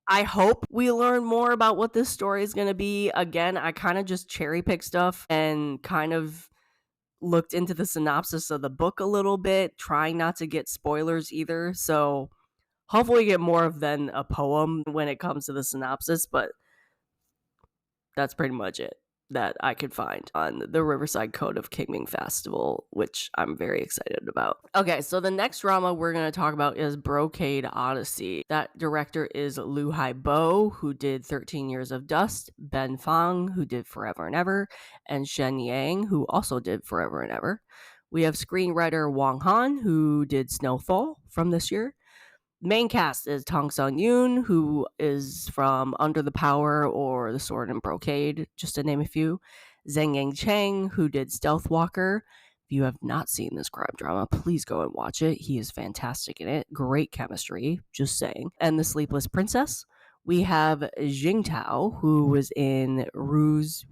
I hope we learn more about what this story is going to be. Again, I kind of just cherry picked stuff and kind of looked into the synopsis of the book a little bit, trying not to get spoilers either. So hopefully get more of than a poem when it comes to the synopsis, but that's pretty much it that I could find on the Riverside Code of Kingming Festival, which I'm very excited about. Okay, so the next drama we're going to talk about is Brocade Odyssey. That director is Liu Haibo, who did 13 Years of Dust, Ben Fang, who did Forever and Ever, and Shen Yang, who also did Forever and Ever. We have screenwriter Wang Han, who did Snowfall from this year. Main cast is Tong Sun-yoon, who is from Under the Power or The Sword and Brocade, just to name a few. Zhang Yang Cheng, who did Stealth Walker. If you have not seen this crime drama, please go and watch it. He is fantastic in it. Great chemistry, just saying. And The Sleepless Princess. We have Jing Tao, who was in Ruiz,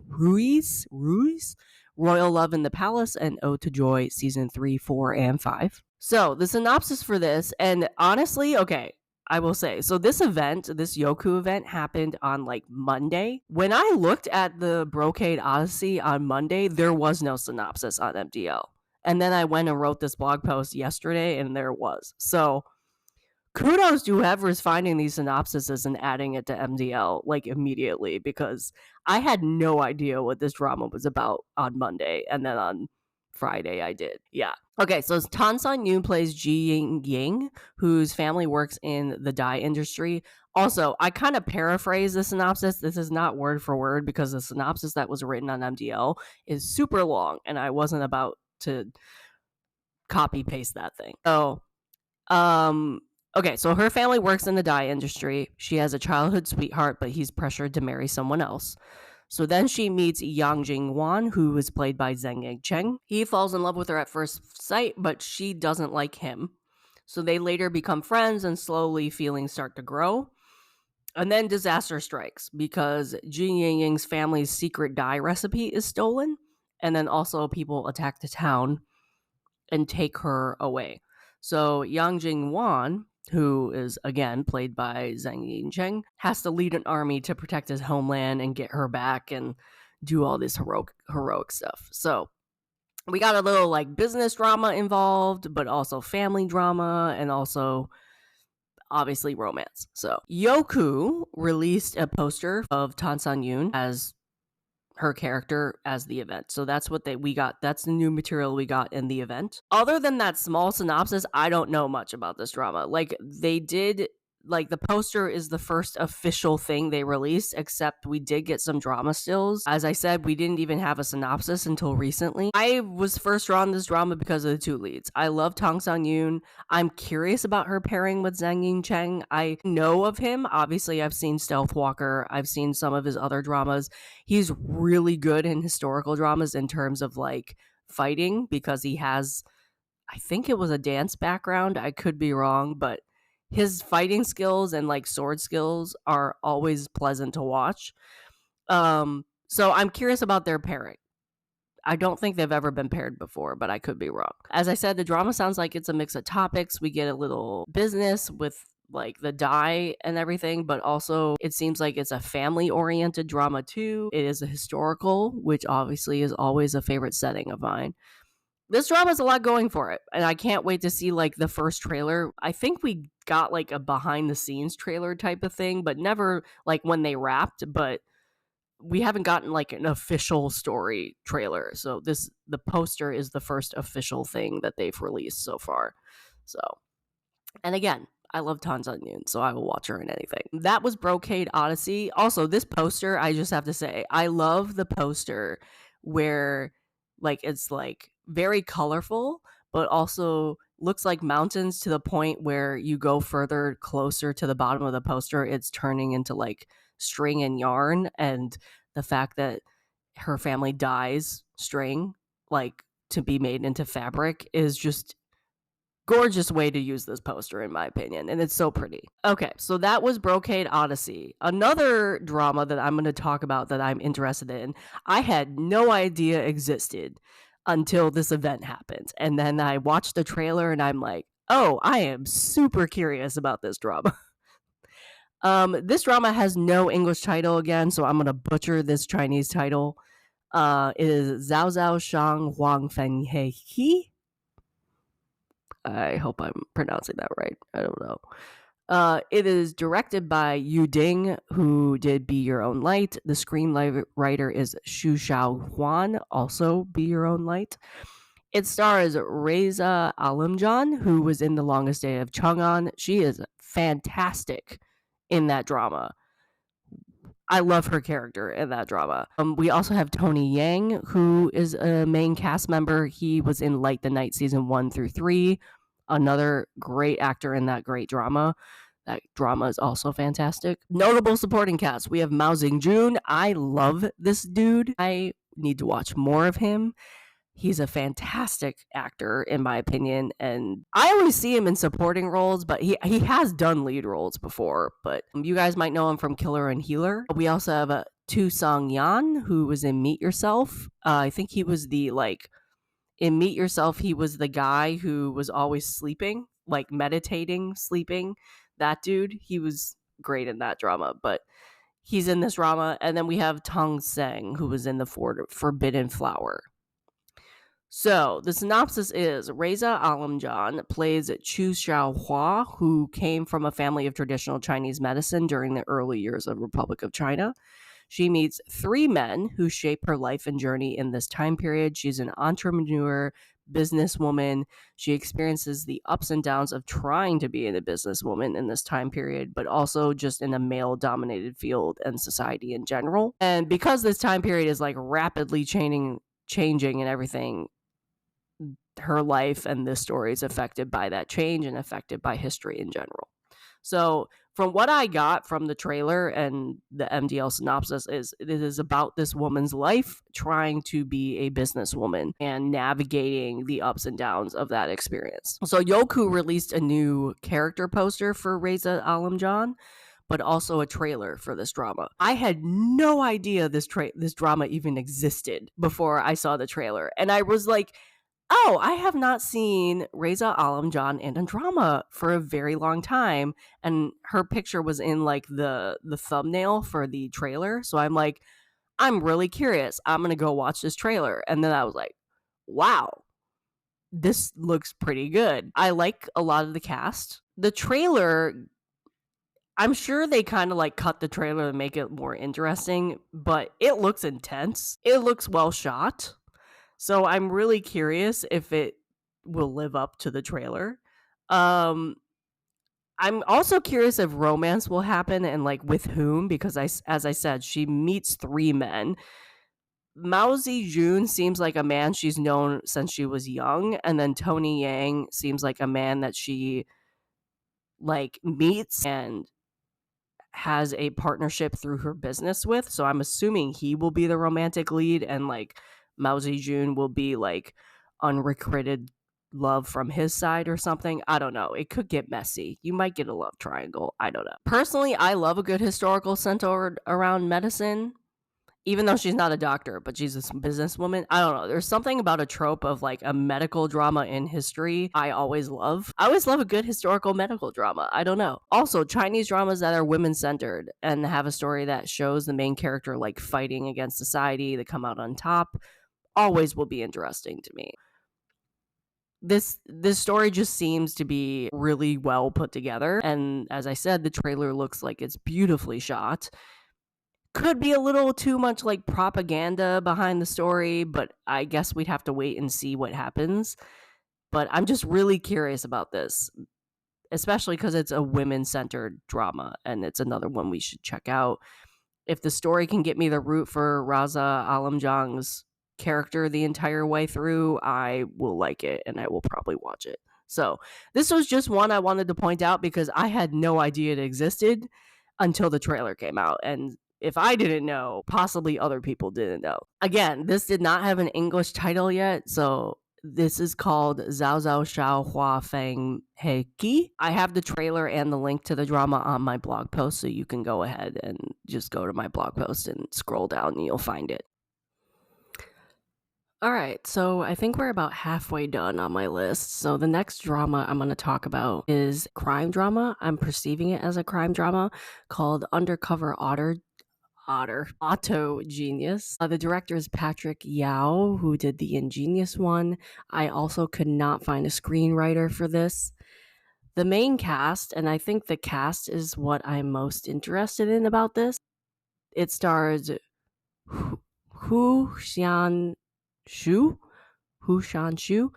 Royal Love in the Palace, and Ode to Joy Season 3, 4, and 5. So the synopsis for this, and honestly, okay, I will say, so this Youku event happened on like Monday. When I looked at the Brocade Odyssey on Monday, there was no synopsis on MDL. And then I went and wrote this blog post yesterday, and there was. So kudos to whoever's finding these synopsises and adding it to MDL like immediately, because I had no idea what this drama was about on Monday, and then on Friday I did. Yeah. Okay, so Tan Sun-yoon plays Ji Ying, whose family works in the dye industry. Also, I kind of paraphrase the synopsis. This is not word for word, because the synopsis that was written on MDL is super long, and I wasn't about to copy paste that thing. So, okay, so her family works in the dye industry. She has a childhood sweetheart, but he's pressured to marry someone else. So then she meets Yang Jing-wan, who is played by Zhang Yang Cheng. He falls in love with her at first sight, but she doesn't like him. So they later become friends, and slowly feelings start to grow. And then disaster strikes, because Jin Ying's family's secret dye recipe is stolen. And then also people attack the town and take her away. So Yang Jing-wan, who is again played by Zhang Yingcheng, has to lead an army to protect his homeland and get her back and do all this heroic stuff. So we got a little like business drama involved, but also family drama, and also obviously romance. So Youku released a poster of Tan Sun-yoon as her character as the event. So that's what we got. That's the new material we got in the event. Other than that small synopsis, I don't know much about this drama. Like, they did, like, the poster is the first official thing they released, except we did get some drama stills. As I said, we didn't even have a synopsis until recently. I was first drawn to this drama because of the two leads. I love Tong Sun-yoon. I'm curious about her pairing with Zhang Yingcheng. I know of him. Obviously, I've seen Stealth Walker. I've seen some of his other dramas. He's really good in historical dramas in terms of, like, fighting, because he has, I think it was a dance background. I could be wrong, but His fighting skills and like sword skills are always pleasant to watch. So I'm curious about their pairing. I don't think they've ever been paired before, but I could be wrong. As I said, the drama sounds like it's a mix of topics. We get a little business with like the die and everything, but also it seems like it's a family oriented drama too. It is a historical, which obviously is always a favorite setting of mine. This drama has a lot going for it, and I can't wait to see like the first trailer. I think we got like a behind the scenes trailer type of thing, but never like when they wrapped, but we haven't gotten like an official story trailer. So the poster is the first official thing that they've released so far. So, and again, I love Tanzanian, so I will watch her in anything. That was Brocade Odyssey. Also, this poster, I just have to say, I love the poster where like it's like very colorful, but also looks like mountains to the point where you go further closer to the bottom of the poster, it's turning into like string and yarn, and the fact that her family dyes string like to be made into fabric is just gorgeous way to use this poster in my opinion, and it's so pretty. Okay, so that was Brocade Odyssey. Another drama that I'm going to talk about that I'm interested in, I had no idea existed until this event happened, and then I watched the trailer and I'm like, oh, I am super curious about this drama. This drama has no English title again, so I'm gonna butcher this Chinese title. It is Zhao Zhao Shang Huang Fen He He. I hope I'm pronouncing that right. I don't know. It is directed by Yu Ding, who did Be Your Own Light. The screenwriter is Xu Xiao Huan, also Be Your Own Light. It stars Reza Alamjan, who was in The Longest Day of Chang'an. She is fantastic in that drama. I love her character in that drama. We also have Tony Yang, who is a main cast member. He was in Light the Night season 1 through 3. Another great actor in that great drama. That drama is also fantastic. Notable supporting cast. We have Mao Xingjun. I love this dude. I need to watch more of him. He's a fantastic actor, in my opinion, and I always see him in supporting roles, but he has done lead roles before, but you guys might know him from Killer and Healer. We also have Tu Song Yan, who was in Meet Yourself. I think he was in Meet Yourself, he was the guy who was always sleeping, like meditating, sleeping. That dude, he was great in that drama, but he's in this drama. And then we have Tong Seng, who was in the Forbidden Flower. So, the synopsis is Reza Alamjan plays Chu Xiaohua, who came from a family of traditional Chinese medicine during the early years of Republic of China. She meets 3 men who shape her life and journey in this time period. She's an entrepreneur, businesswoman. She experiences the ups and downs of trying to be a businesswoman in this time period, but also just in a male-dominated field and society in general. And because this time period is like rapidly changing and everything, her life and this story is affected by that change and affected by history in general. So from what I got from the trailer and the MDL synopsis is it is about this woman's life trying to be a businesswoman and navigating the ups and downs of that experience. So Youku released a new character poster for Reza Alamjan, but also a trailer for this drama. I had no idea this drama even existed before I saw the trailer. And I was like, oh, I have not seen Reza Alamjan in a drama for a very long time. And her picture was in like the thumbnail for the trailer. So I'm like, I'm really curious. I'm going to go watch this trailer. And then I was like, wow, this looks pretty good. I like a lot of the cast. The trailer, I'm sure they kind of like cut the trailer to make it more interesting, but it looks intense. It looks well shot. So I'm really curious if it will live up to the trailer. I'm also curious if romance will happen and like with whom, because as I said, she meets 3 men. Mao Zedong seems like a man she's known since she was young, and then Tony Yang seems like a man that she like meets and has a partnership through her business with. So I'm assuming he will be the romantic lead, and like Mao Zedong will be like unrequited love from his side or something. I don't know. It could get messy. You might get a love triangle. I don't know. Personally, I love a good historical centered around medicine. Even though she's not a doctor, but she's a businesswoman. I don't know. There's something about a trope of like a medical drama in history I always love. I always love a good historical medical drama. I don't know. Also, Chinese dramas that are women centered and have a story that shows the main character like fighting against society to come out on top always will be interesting to me. This story just seems to be really well put together, and as I said, the trailer looks like it's beautifully shot. Could be a little too much like propaganda behind the story, but I guess we'd have to wait and see what happens. But I'm just really curious about this, especially because it's a women-centered drama, and it's another one we should check out. If the story can get me the root for Raza Alamjang's character the entire way through, I will like it, and I will probably watch it. So this was just one I wanted to point out because I had no idea it existed until the trailer came out, and if I didn't know, possibly other people didn't know. Again, this did not have an English title yet, so this is called Zhao Zhao Xiao Hua Feng He Ki. I have the trailer and the link to the drama on my blog post, so you can go ahead and just go to my blog post and scroll down and you'll find it. All right, so I think we're about halfway done on my list. So the next drama I'm going to talk about is crime drama. I'm perceiving it as a crime drama called Undercover Auto Genius. The director is Patrick Yao, who did the Ingenious one. I also could not find a screenwriter for this. The main cast, and I think the cast is what I'm most interested in about this. It stars Hu Xianshu.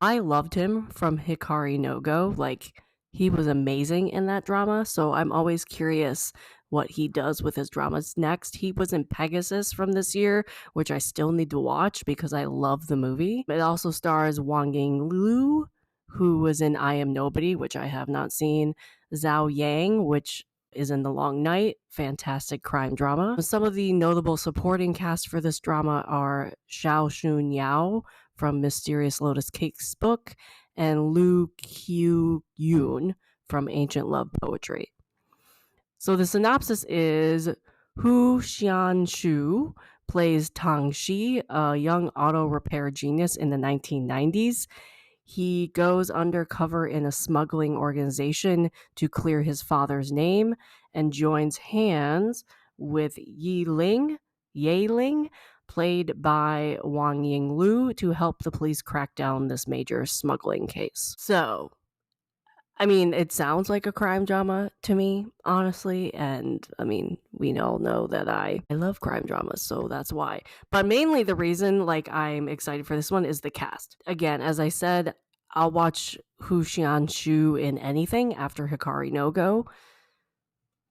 I loved him from Hikari no Go. Like, he was amazing in that drama, so I'm always curious what he does with his dramas next. He was in Pegasus from this year, which I still need to watch because I love the movie. It also stars Wang Yinglu, who was in I Am Nobody, which I have not seen, Zhao Yang, which is in The Long Night, fantastic crime drama. Some of the notable supporting cast for this drama are Xiao Shun Yao from Mysterious Lotus Cake's book and Lu Qiu Yun from Ancient Love Poetry. So the synopsis is Hu Xianshu plays Tang Shi, a young auto repair genius in the 1990s. He goes undercover in a smuggling organization to clear his father's name and joins hands with Ye Ling, played by Wang Yinglu, to help the police crack down this major smuggling case. So, I mean, it sounds like a crime drama to me, honestly, and I mean, we all know that I love crime dramas, so that's why. But mainly the reason, like, I'm excited for this one is the cast. Again, as I said, I'll watch Hu Xianshu in anything after Hikari no Go.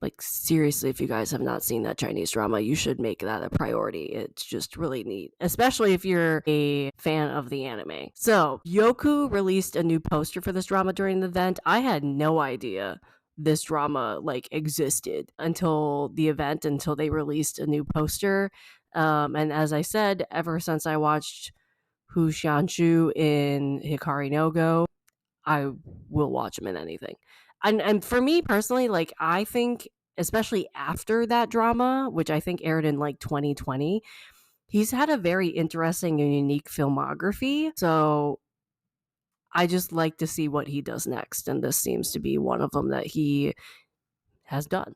Like, seriously, if you guys have not seen that Chinese drama, you should make that a priority. It's just really neat, especially if you're a fan of the anime. So, Youku released a new poster for this drama during the event. I had no idea this drama, like, existed until the event, until they released a new poster. And as I said, ever since I watched Hu Xianshu in Hikari no Go, I will watch him in anything. And for me personally, like, I think, especially after that drama, which I think aired in like 2020, he's had a very interesting and unique filmography. So I just like to see what he does next. And this seems to be one of them that he has done.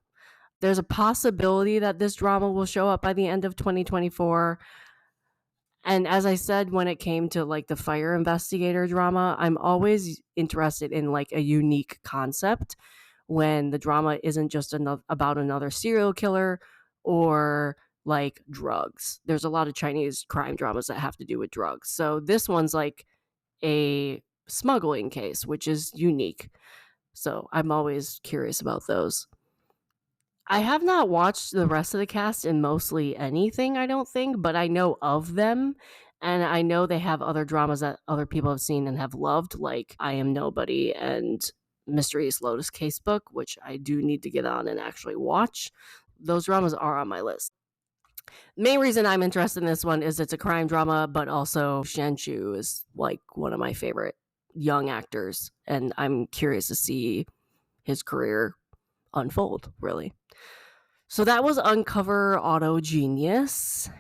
There's a possibility that this drama will show up by the end of 2024. And as I said, when it came to like the fire investigator drama, I'm always interested in like a unique concept when the drama isn't just about another serial killer or like drugs. There's a lot of Chinese crime dramas that have to do with drugs. So this one's like a smuggling case, which is unique. So I'm always curious about those. I have not watched the rest of the cast in mostly anything, I don't think, but I know of them. And I know they have other dramas that other people have seen and have loved, like I Am Nobody and Mysterious Lotus Casebook, which I do need to get on and actually watch. Those dramas are on my list. The main reason I'm interested in this one is it's a crime drama, but also Xianshu is like one of my favorite young actors, and I'm curious to see his career unfold, really. So that was Uncover Auto Genius.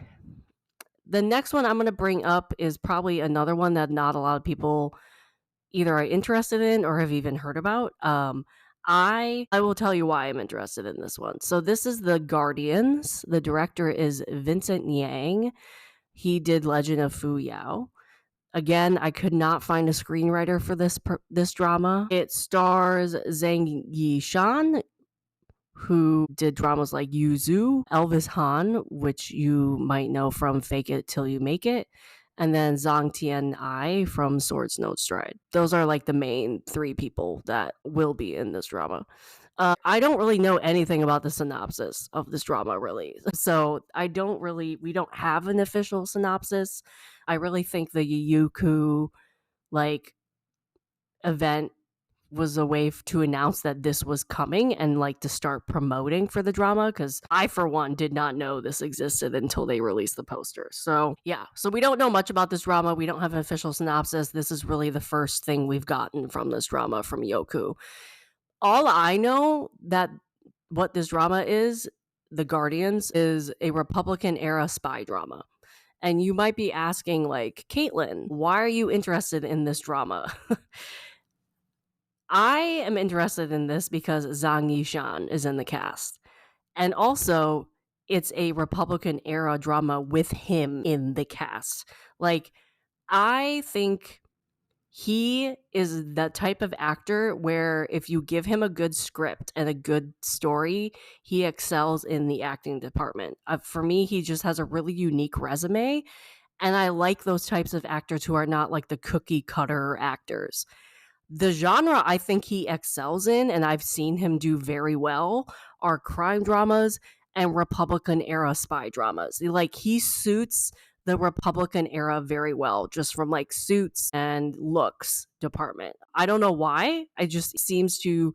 The next one I'm going to bring up is probably another one that not a lot of people either are interested in or have even heard about. I will tell you why I'm interested in this one. So this is The Guardians. The director is Vincent Yang. He did Legend of Fu Yao. Again, I could not find a screenwriter for this drama. It stars Zhang Yishan, who did dramas like Yuzu, Elvis Han, which you might know from Fake It Till You Make It, and then Zhang Tian Ai from Swords No Stride. Those are like the main three people that will be in this drama. I don't really know anything about the synopsis of this drama, really. So we don't have an official synopsis. I really think the Youku event was a way to announce that this was coming and to start promoting for the drama, because I, for one, did not know this existed until they released the poster. So yeah, so we don't know much about this drama. We don't have an official synopsis. This is really the first thing we've gotten from this drama from Youku. All I know that what this drama is, The Guardians, is a Republican era spy drama. And you might be asking, Caitlin, why are you interested in this drama? I am interested in this because Zhang Yishan is in the cast. And also, it's a Republican era drama with him in the cast. I think he is that type of actor where if you give him a good script and a good story, he excels in the acting department. For me, he just has a really unique resume. And I like those types of actors who are not like the cookie cutter actors. The genre I think he excels in, and I've seen him do very well, are crime dramas and Republican era spy dramas. He suits the Republican era very well, just from suits and looks department. I don't know why. It just seems to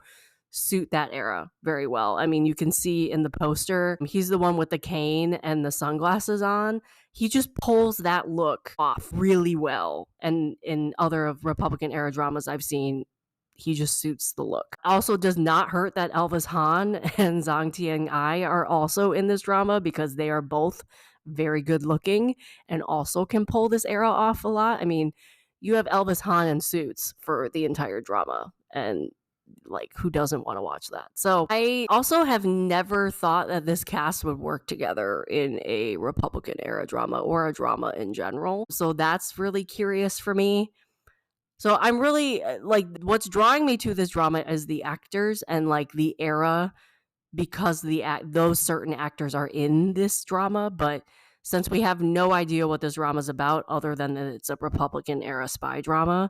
suit that era very well. I mean, you can see in the poster, he's the one with the cane and the sunglasses on. He just pulls that look off really well. And in other Republican era dramas I've seen, he just suits the look. Also does not hurt that Elvis Han and Zhang Tian Ai are also in this drama, because they are both very good looking and also can pull this era off a lot. I mean, you have Elvis Han in suits for the entire drama, and who doesn't want to watch that? So I also have never thought that this cast would work together in a Republican era drama or a drama in general. So that's really curious for me. So I'm really what's drawing me to this drama is the actors and the era, because those certain actors are in this drama. But since we have no idea what this drama is about, other than that it's a Republican era spy drama,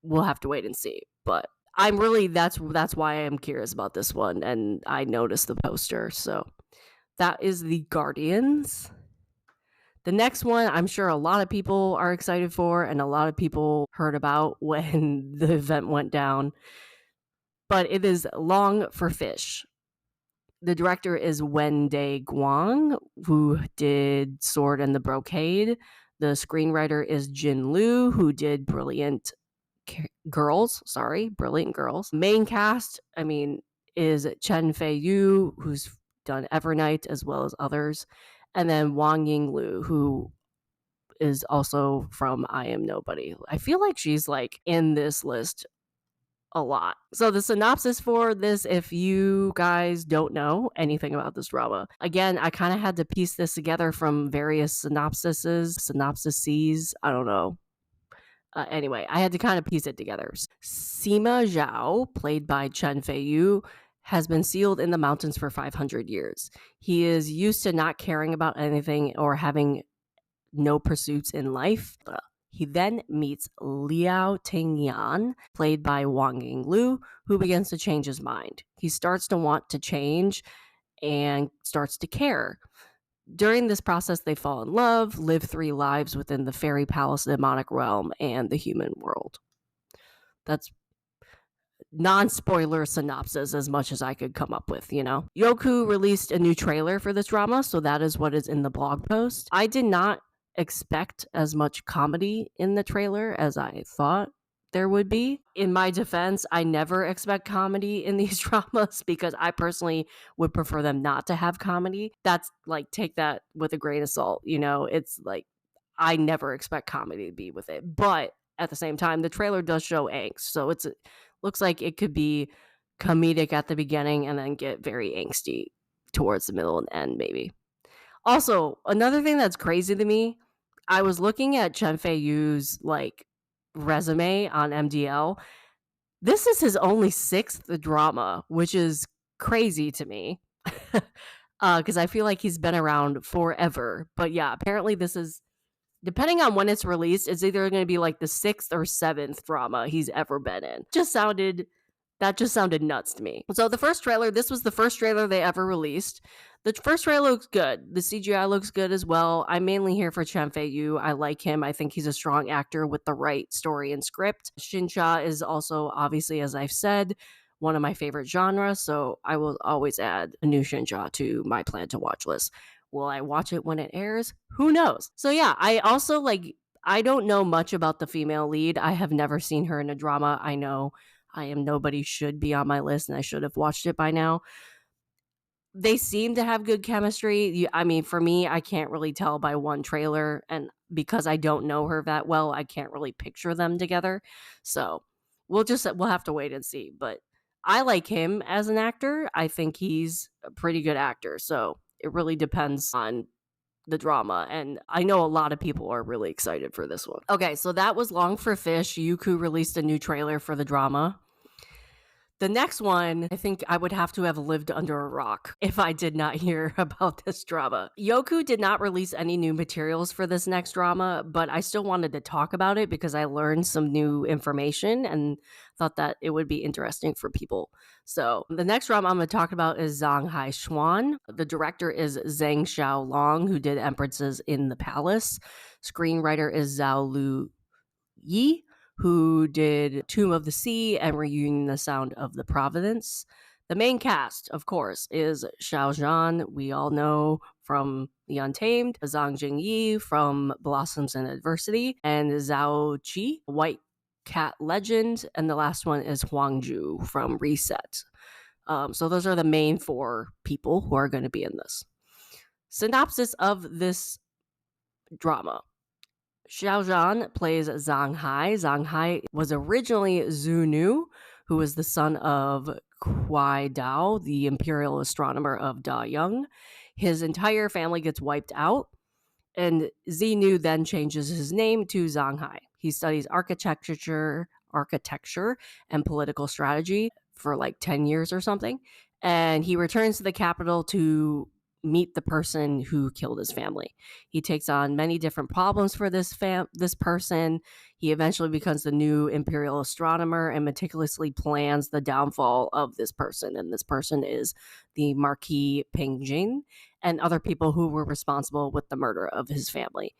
we'll have to wait and see. But I'm really that's why I'm curious about this one, and I noticed the poster. So that is The Guardians. The next one, I'm sure a lot of people are excited for, and a lot of people heard about when the event went down. But it is Long for Fish. The director is Wendae Guang, who did Sword and the Brocade. The screenwriter is Jin Liu, who did Brilliant Girls. Main cast, is Chen Fei Yu, who's done Evernight as well as others, and then Wang Ying Lu, who is also from I Am Nobody. I feel like she's in this list a lot. So the synopsis for this, if you guys don't know anything about this drama, again, I kind of had to piece this together from various synopsises. I don't know. Anyway, I had to kind of piece it together. Sima Zhao, played by Chen Fei Yu, has been sealed in the mountains for 500 years. He is used to not caring about anything or having no pursuits in life. He then meets Liao Tingyan, played by Wang Yinglu, who begins to change his mind. He starts to want to change and starts to care. During this process, they fall in love, live 3 lives within the fairy palace, demonic realm, and the human world. That's non-spoiler synopsis as much as I could come up with, Youku released a new trailer for this drama, so that is what is in the blog post. I did not expect as much comedy in the trailer as I thought there would be. In my defense, I never expect comedy in these dramas because I personally would prefer them not to have comedy. That's like, take that with a grain of salt, you know? It's like, I never expect comedy to be with it. But at the same time, the trailer does show angst. So looks like it could be comedic at the beginning and then get very angsty towards the middle and end, maybe. Also, another thing that's crazy to me, I was looking at Chen Fei Yu's like resume on MDL. This is his only 6th drama, which is crazy to me. Because I feel like he's been around forever. But yeah, apparently this is, depending on when it's released, it's either going to be like the 6th or 7th drama he's ever been in. That just sounded nuts to me. So this was the first trailer they ever released. The first trailer looks good. The CGI looks good as well. I'm mainly here for Chen Fei Yu. I like him. I think he's a strong actor with the right story and script. Xinxia is also, obviously, as I've said, one of my favorite genres, so I will always add a new Xinxia to my plan to watch list. Will I watch it when it airs? Who knows? So yeah, I don't know much about the female lead. I have never seen her in a drama. I know I Am Nobody should be on my list and I should have watched it by now. They seem to have good chemistry. I mean, for me, I can't really tell by one trailer, and because I don't know her that well, I can't really picture them together. So we'll have to wait and see. But I like him as an actor. I think he's a pretty good actor. So it really depends on the drama, and I know a lot of people are really excited for this one. Okay, so that was Long for Fish. Youku released a new trailer for the drama. The next one, I think I would have to have lived under a rock if I did not hear about this drama. Youku did not release any new materials for this next drama, but I still wanted to talk about it because I learned some new information and thought that it would be interesting for people. So the next drama I'm going to talk about is Zhang Hai Xuan. The director is Zhang Xiaolong, who did Empresses in the Palace. Screenwriter is Zhao Lu Yi, who did Tomb of the Sea and Reunion the Sound of the Providence. The main cast, of course, is Xiao Zhan, we all know from The Untamed, Zhang Jingyi from Blossoms in Adversity, and Zhao Qi, White Cat Legend, and the last one is Huang Ju from Reset. So those are the main 4 people who are going to be in this. Synopsis of this drama. Xiao Zhan plays Zhang Hai. Zhang Hai was originally Zhu Nu, who was the son of Kuai Dao, the imperial astronomer of Da Yang. His entire family gets wiped out, and Xinu then changes his name to Zhang Hai. He studies architecture, and political strategy for like 10 years or something, and he returns to the capital to meet the person who killed his family. He takes on many different problems for this person. He eventually becomes the new imperial astronomer and meticulously plans the downfall of this person. And this person is the Marquis Ping Jing and other people who were responsible with the murder of his family.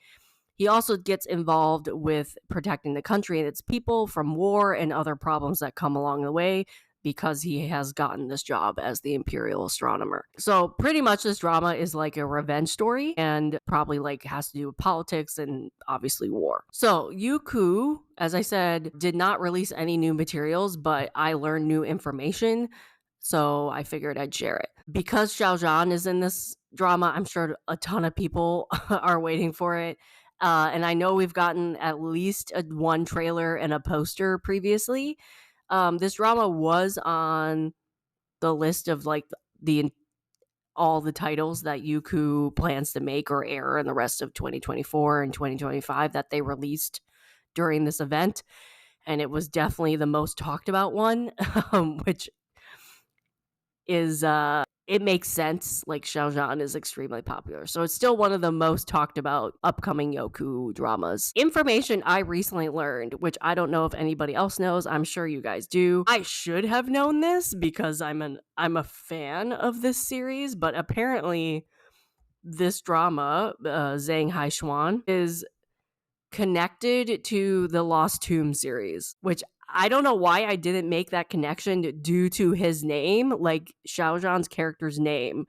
He also gets involved with protecting the country and its people from war and other problems that come along the way, because he has gotten this job as the imperial astronomer. So pretty much this drama is like a revenge story and probably like has to do with politics and obviously war. So Youku, as I said, did not release any new materials, but I learned new information, so I figured I'd share it. Because Xiao Zhan is in this drama, I'm sure a ton of people are waiting for it. And I know we've gotten at least one trailer and a poster previously. This drama was on the list of like all the titles that Youku plans to make or air in the rest of 2024 and 2025 that they released during this event, and it was definitely the most talked about one, which is it makes sense. Like, Xiao Zhan is extremely popular, so it's still one of the most talked about upcoming Youku dramas. Information I recently learned, which I don't know if anybody else knows. I'm sure you guys do. I should have known this because I'm a fan of this series, but apparently this drama, Zhang Hai Xuan, is connected to the Lost Tomb series, which I don't know why I didn't make that connection due to his name. Like, Xiao Zhan's character's name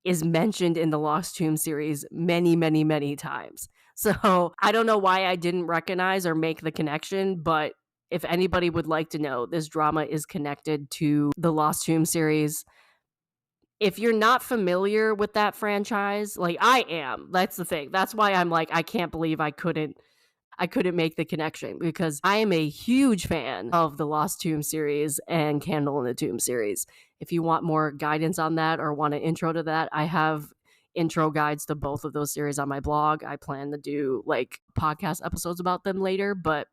is mentioned in the Lost Tomb series many, many, many times. So I don't know why I didn't recognize or make the connection, but if anybody would like to know, this drama is connected to the Lost Tomb series. If you're not familiar with that franchise, like I am, that's the thing. That's why I'm like, I can't believe I couldn't make the connection because I am a huge fan of the Lost Tomb series and Candle in the Tomb series. If you want more guidance on that or want an intro to that, I have intro guides to both of those series on my blog. I plan to do like podcast episodes about them later, but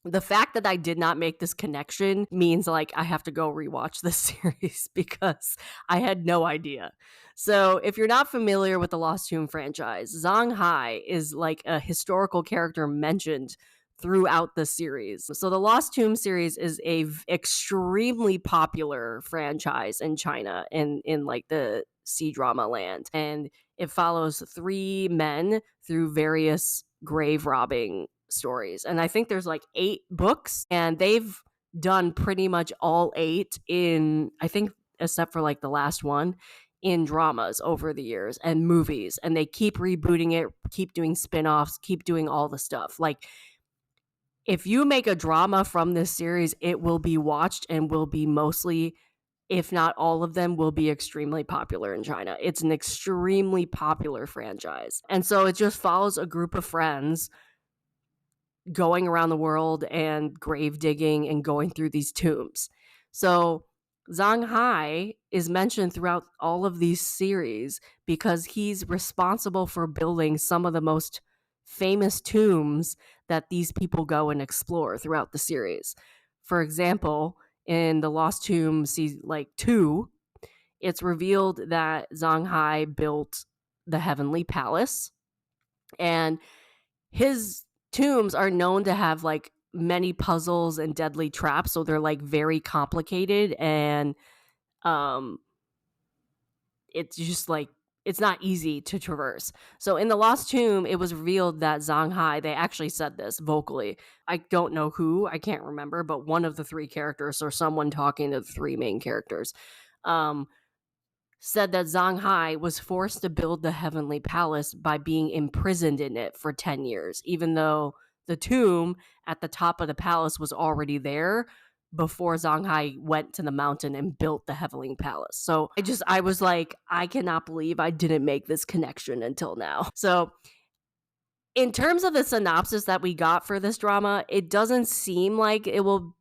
the fact that I did not make this connection means like I have to go rewatch this series because I had no idea. So, if you're not familiar with the Lost Tomb franchise, Zhang Hai is like a historical character mentioned throughout the series. So, the Lost Tomb series is a extremely popular franchise in China and in like the C-drama land, and it follows three men through various grave robbing stories. And I think there's like 8 books, and they've done pretty much all 8 in, I think, except for like the last one, in dramas over the years and movies. And they keep rebooting it, keep doing spin-offs, keep doing all the stuff. Like, if you make a drama from this series, it will be watched and will be mostly, if not all of them, will be extremely popular in China. It's an extremely popular franchise. And so it just follows a group of friends going around the world and grave digging and going through these tombs. So Zhang Hai is mentioned throughout all of these series because he's responsible for building some of the most famous tombs that these people go and explore throughout the series. For example, in the Lost Tomb like 2, it's revealed that Zhang Hai built the Heavenly Palace, and his tombs are known to have like many puzzles and deadly traps, so they're like very complicated, and it's just like it's not easy to traverse. So in the Lost Tomb, it was revealed that Zhang Hai, they actually said this vocally. I don't know who, I can't remember, but one of the 3 characters or someone talking to the 3 main characters said that Zhang Hai was forced to build the Heavenly Palace by being imprisoned in it for 10 years, even though the tomb at the top of the palace was already there before Zhang Hai went to the mountain and built the Heavenly Palace. So I was like, I cannot believe I didn't make this connection until now. So in terms of the synopsis that we got for this drama, it doesn't seem like it will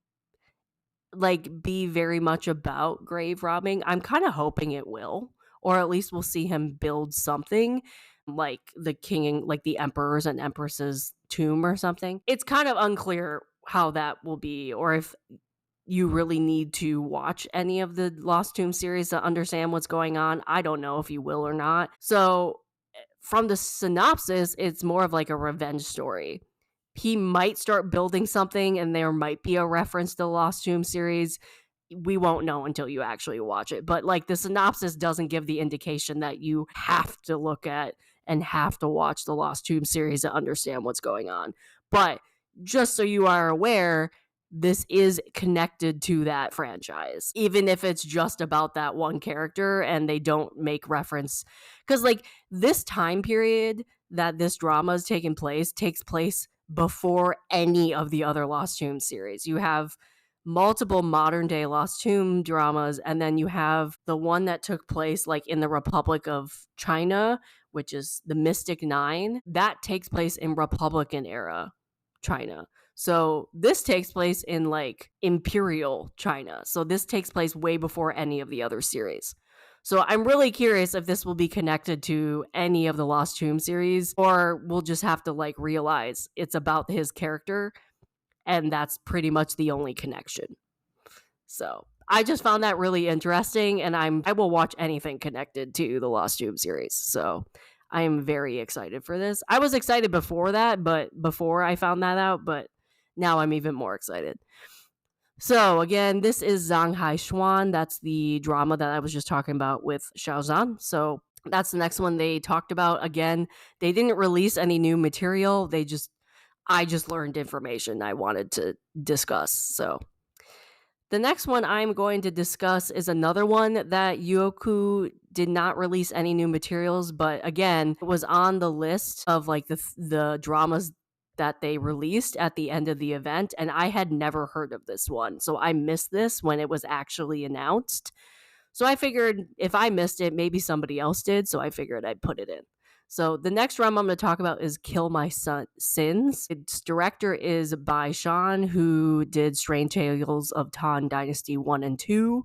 like be very much about grave robbing. I'm kind of hoping it will, or at least we'll see him build something like the king and like the emperors and empresses tomb or something. It's kind of unclear how that will be, or if you really need to watch any of the Lost Tomb series to understand what's going on. I don't know if you will or not. So from the synopsis, it's more of like a revenge story. He might start building something and there might be a reference to the Lost Tomb series. We won't know until you actually watch it. But like the synopsis doesn't give the indication that you have to look at and have to watch the Lost Tomb series to understand what's going on. But just so you are aware, this is connected to that franchise, even if it's just about that one character and they don't make reference. Because like this time period that this drama is taking place takes place before any of the other Lost Tomb series. You have multiple modern day Lost Tomb dramas, and then you have the one that took place like in the Republic of China, which is the Mystic Nine. That takes place in Republican era China. So this takes place in like Imperial China. So this takes place way before any of the other series. So I'm really curious if this will be connected to any of the Lost Tomb series, or we'll just have to like realize it's about his character and that's pretty much the only connection. So I just found that really interesting, and I will watch anything connected to the Lost Tomb series. So I am very excited for this. I was excited before I found that out, but now I'm even more excited. So again, this is Zhang Hai Xuan. That's the drama that I was just talking about with Xiao Zhan. So that's the next one they talked about. Again, they didn't release any new material. I just learned information I wanted to discuss. So The next one I'm going to discuss is another one that Youku did not release any new materials, but again, it was on the list of like the dramas that they released at the end of the event, and I had never heard of this one. So I missed this when it was actually announced. So I figured if I missed it, maybe somebody else did, so I figured I'd put it in. So the next drama I'm going to talk about is Kill My Sins. Its director is Bai Shan, who did Strange Tales of Tan Dynasty 1 and 2.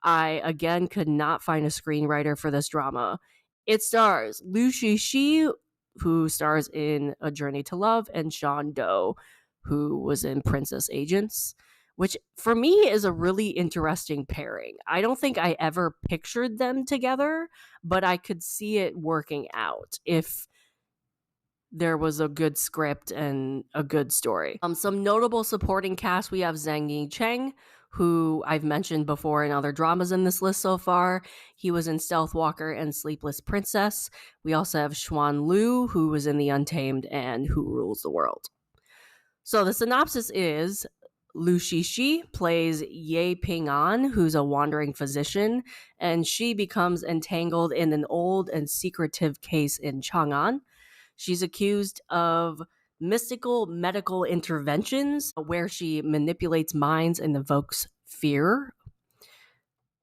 I, again, could not find a screenwriter for this drama. It stars Liu Shishi, who stars in A Journey to Love, and Sean Doe, who was in Princess Agents, which for me is a really interesting pairing. I don't think I ever pictured them together, but I could see it working out if there was a good script and a good story. Some notable supporting cast, we have Zhang Yi Cheng, who I've mentioned before in other dramas in this list so far. He was in Stealth Walker and Sleepless Princess. We also have Xuan Liu, who was in The Untamed and Who Rules the World. So the synopsis is Lu Shishi plays Ye Ping-an, who's a wandering physician, and she becomes entangled in an old and secretive case in Chang'an. She's accused of mystical medical interventions where she manipulates minds and evokes fear.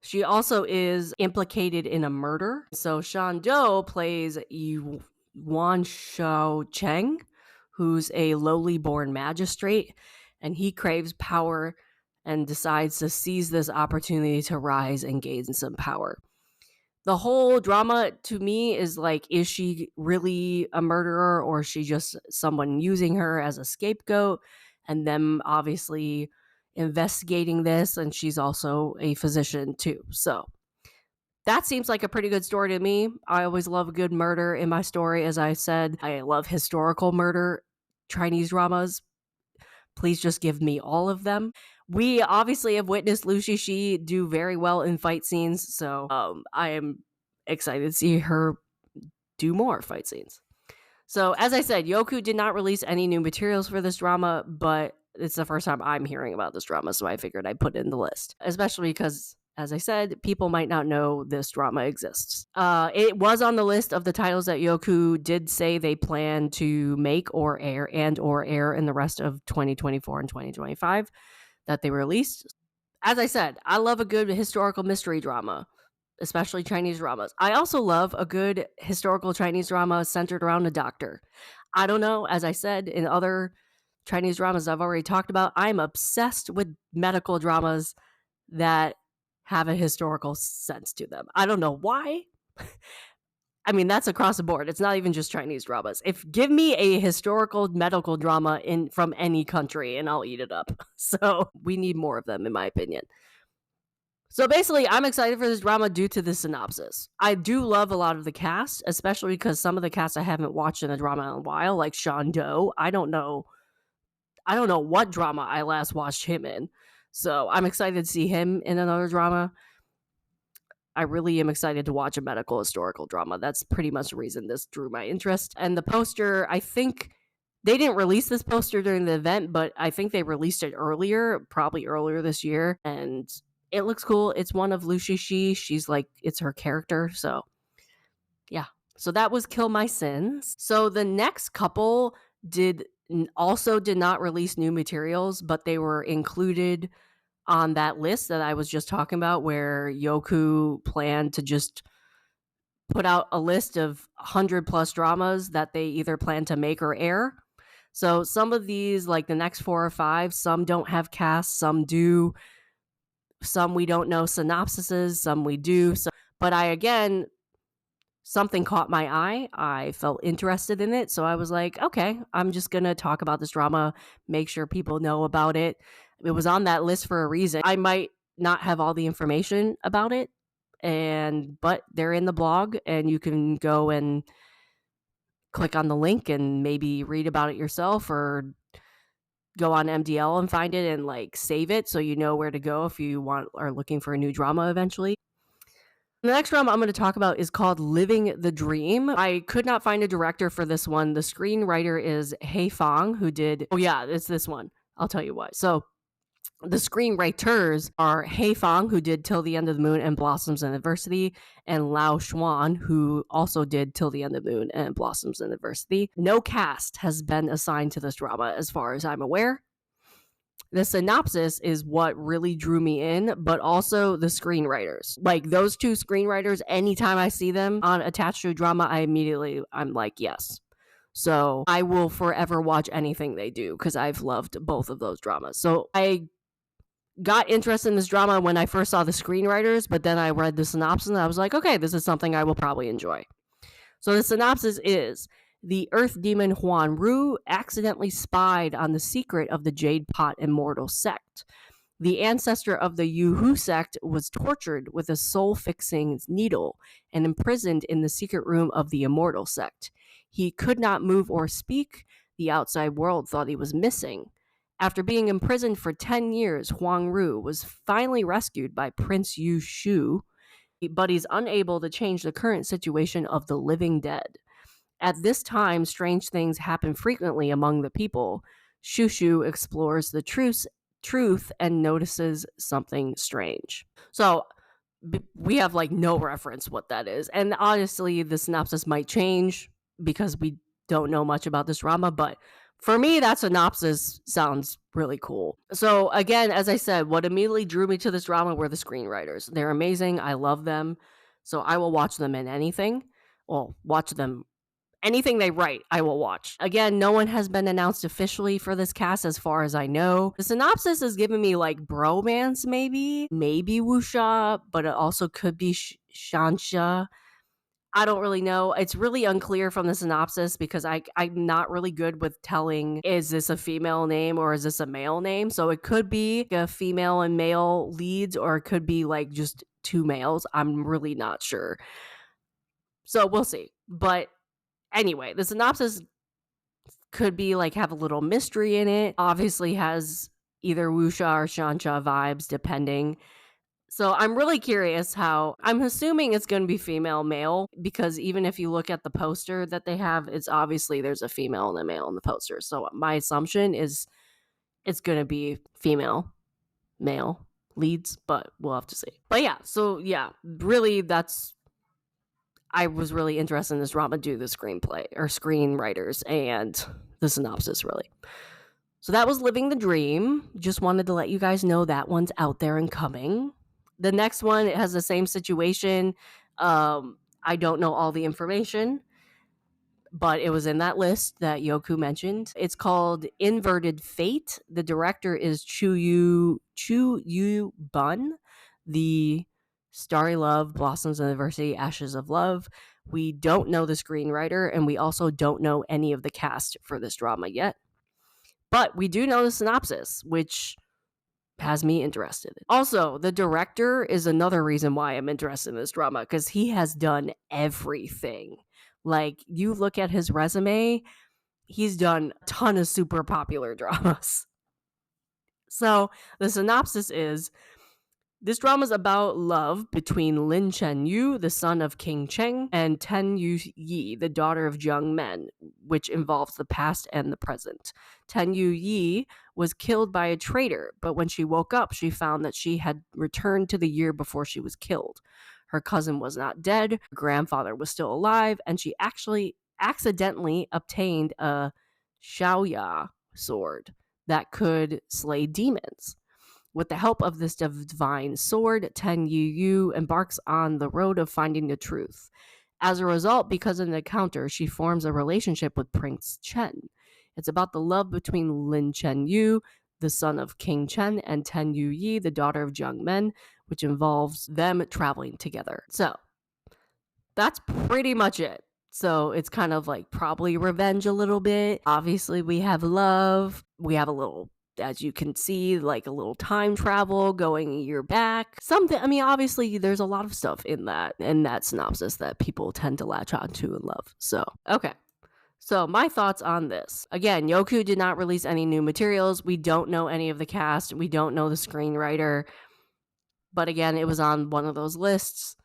She also is implicated in a murder. So Shan Doe plays Yuan Shao Cheng, who's a lowly born magistrate, and he craves power and decides to seize this opportunity to rise and gain some power. The whole drama to me is like, is she really a murderer or is she just someone using her as a scapegoat? And them obviously investigating this, and she's also a physician too. So that seems like a pretty good story to me. I always love a good murder in my story. As I said, I love historical murder Chinese dramas. Please just give me all of them. We obviously have witnessed Liu Shishi do very well in fight scenes, so I am excited to see her do more fight scenes. So, as I said, Youku did not release any new materials for this drama, but it's the first time I'm hearing about this drama, so I figured I'd put it in the list, especially because, as I said, people might not know this drama exists. It was on the list of the titles that Youku did say they plan to make or air in the rest of 2024 and 2025 that they released. As I said, I love a good historical mystery drama, especially Chinese dramas. I also love a good historical Chinese drama centered around a doctor. I don't know, as I said in other Chinese dramas I've already talked about, I'm obsessed with medical dramas that have a historical sense to them. I don't know why. I mean, that's across the board. It's not even just Chinese dramas. Give me a historical medical drama from any country and I'll eat it up. So we need more of them, in my opinion. So basically, I'm excited for this drama due to the synopsis. I do love a lot of the cast, especially because some of the cast I haven't watched in a drama in a while, like Sean Doe. I don't know what drama I last watched him in. So I'm excited to see him in another drama. I really am excited to watch a medical historical drama. That's pretty much the reason this drew my interest. And the poster, I think they didn't release this poster during the event, but I think they released it earlier, probably earlier this year. And it looks cool. It's one of Liu Shishi. She's like, it's her character. So yeah. So that was Kill My Sins. So the next couple also did not release new materials, but they were included on that list that I was just talking about, where Youku planned to just put out a list of 100 plus dramas that they either plan to make or air. So some of these, like the next 4 or 5, some don't have casts, some do. Some we don't know synopsises, some we do. But something caught my eye. I felt interested in it. So I was like, okay, I'm just going to talk about this drama, make sure people know about it. It was on that list for a reason. I might not have all the information about it, but they're in the blog and you can go and click on the link and maybe read about it yourself, or go on MDL and find it and like save it so you know where to go if you are looking for a new drama eventually. The next drama I'm going to talk about is called Living the Dream. I could not find a director for this one. The screenwriter is Hei Fang, who did... Oh yeah, it's this one. I'll tell you why. So The screenwriters are Hei Fang, who did Till the End of the Moon and Blossoms in Adversity, and Lao Xuan, who also did Till the End of the Moon and Blossoms in Adversity. No cast has been assigned to this drama, as far as I'm aware. The synopsis is what really drew me in, but also the screenwriters. Like, those two screenwriters, anytime I see them on attached to a drama, I'm like, yes. So I will forever watch anything they do because I've loved both of those dramas. So I got interested in this drama when I first saw the screenwriters, but then I read the synopsis and I was like, okay, this is something I will probably enjoy. So the synopsis is: the earth demon Huan Ru accidentally spied on the secret of the Jade Pot Immortal sect. The ancestor of the Yuhu sect was tortured with a soul-fixing needle and imprisoned in the secret room of the Immortal sect. He could not move or speak. The outside world thought he was missing. After being imprisoned for 10 years, Huang Ru was finally rescued by Prince Yu Shu, but he's unable to change the current situation of the living dead. At this time, strange things happen frequently among the people. Shushu explores the truth and notices something strange. So we have like no reference what that is. And honestly, the synopsis might change because we don't know much about this drama, but for me, that synopsis sounds really cool. So again, as I said, what immediately drew me to this drama were the screenwriters. They're amazing. I love them. So I will watch them in anything. Well, watch them. Anything they write, I will watch. Again, no one has been announced officially for this cast as far as I know. The synopsis is giving me like bromance, maybe wuxia, but it also could be shansha. I don't really know. It's really unclear from the synopsis because I'm not really good with telling, is this a female name or is this a male name? So it could be a female and male leads, or it could be like just two males. I'm really not sure. So we'll see. But anyway, the synopsis could be like have a little mystery in it. Obviously has either wuxia or shansha vibes, depending. So I'm really curious how, I'm assuming it's going to be female, male, because even if you look at the poster that they have, it's obviously there's a female and a male in the poster. So my assumption is it's going to be female, male leads, but we'll have to see. But yeah, really I was really interested in this drama due to the screenplay or screenwriters and the synopsis, really. So that was Living the Dream. Just wanted to let you guys know that one's out there and coming. The next one, it has the same situation. I don't know all the information, but it was in that list that Youku mentioned. It's called Inverted Fate. The director is Chu Yu Bun. The Starry Love, Blossoms of Adversity, Ashes of Love. We don't know the screenwriter, and we also don't know any of the cast for this drama yet. But we do know the synopsis, which has me interested. Also, the director is another reason why I'm interested in this drama, because he has done everything. Like, you look at his resume, he's done a ton of super popular dramas. So, the synopsis is: this drama is about love between Lin Chen-yu, the son of King Cheng, and Ten Yu-yi, the daughter of Jiang Men, which involves the past and the present. Ten Yu-yi was killed by a traitor, but when she woke up, she found that she had returned to the year before she was killed. Her cousin was not dead, her grandfather was still alive, and she actually accidentally obtained a Xiaoya sword that could slay demons. With the help of this divine sword, Ten Yu embarks on the road of finding the truth. As a result, because of an encounter, she forms a relationship with Prince Chen. It's about the love between Lin Chen-yu, the son of King Chen, and Ten Yu-yi, the daughter of Jiang Men, which involves them traveling together. So, that's pretty much it. So it's kind of like probably revenge a little bit. Obviously, we have love. We have a little, as you can see, like a little time travel going a year back. Something, I mean, obviously there's a lot of stuff in that synopsis that people tend to latch on to and love. So, okay. So my thoughts on this. Again, Youku did not release any new materials. We don't know any of the cast. We don't know the screenwriter. But again, it was on one of those lists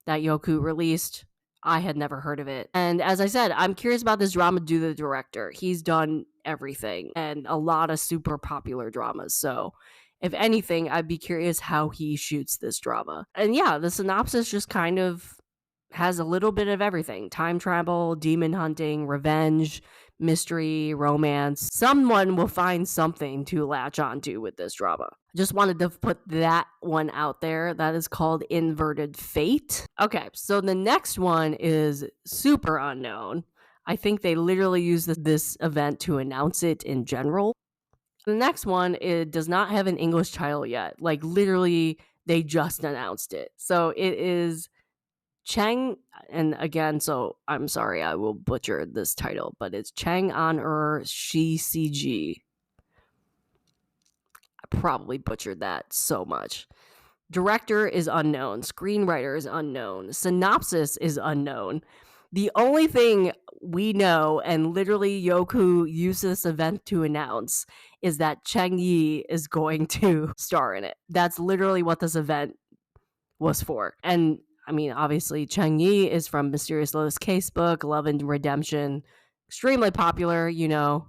that Youku released. I had never heard of it. And as I said, I'm curious about this drama due to the director. He's done everything and a lot of super popular dramas. So If anything, I'd be curious how he shoots this drama. And yeah, the synopsis just kind of has a little bit of everything: time travel, demon hunting, revenge, mystery, romance. Someone will find something to latch onto with this drama. Just wanted to put that one out there. That is called Inverted Fate. Okay, so the next one is super unknown. I think they literally use this event to announce it in general. The next one, it does not have an English title yet. Like, literally, they just announced it. So it is Chang, and again, so I'm sorry, I will butcher this title, but it's Chang An Shi CG. I probably butchered that so much. Director is unknown. Screenwriter is unknown. Synopsis is unknown. The only thing we know, and literally Youku used this event to announce, is that Cheng Yi is going to star in it. That's literally what this event was for. And I mean, obviously, Cheng Yi is from Mysterious Lotus Casebook, Love and Redemption. Extremely popular, you know.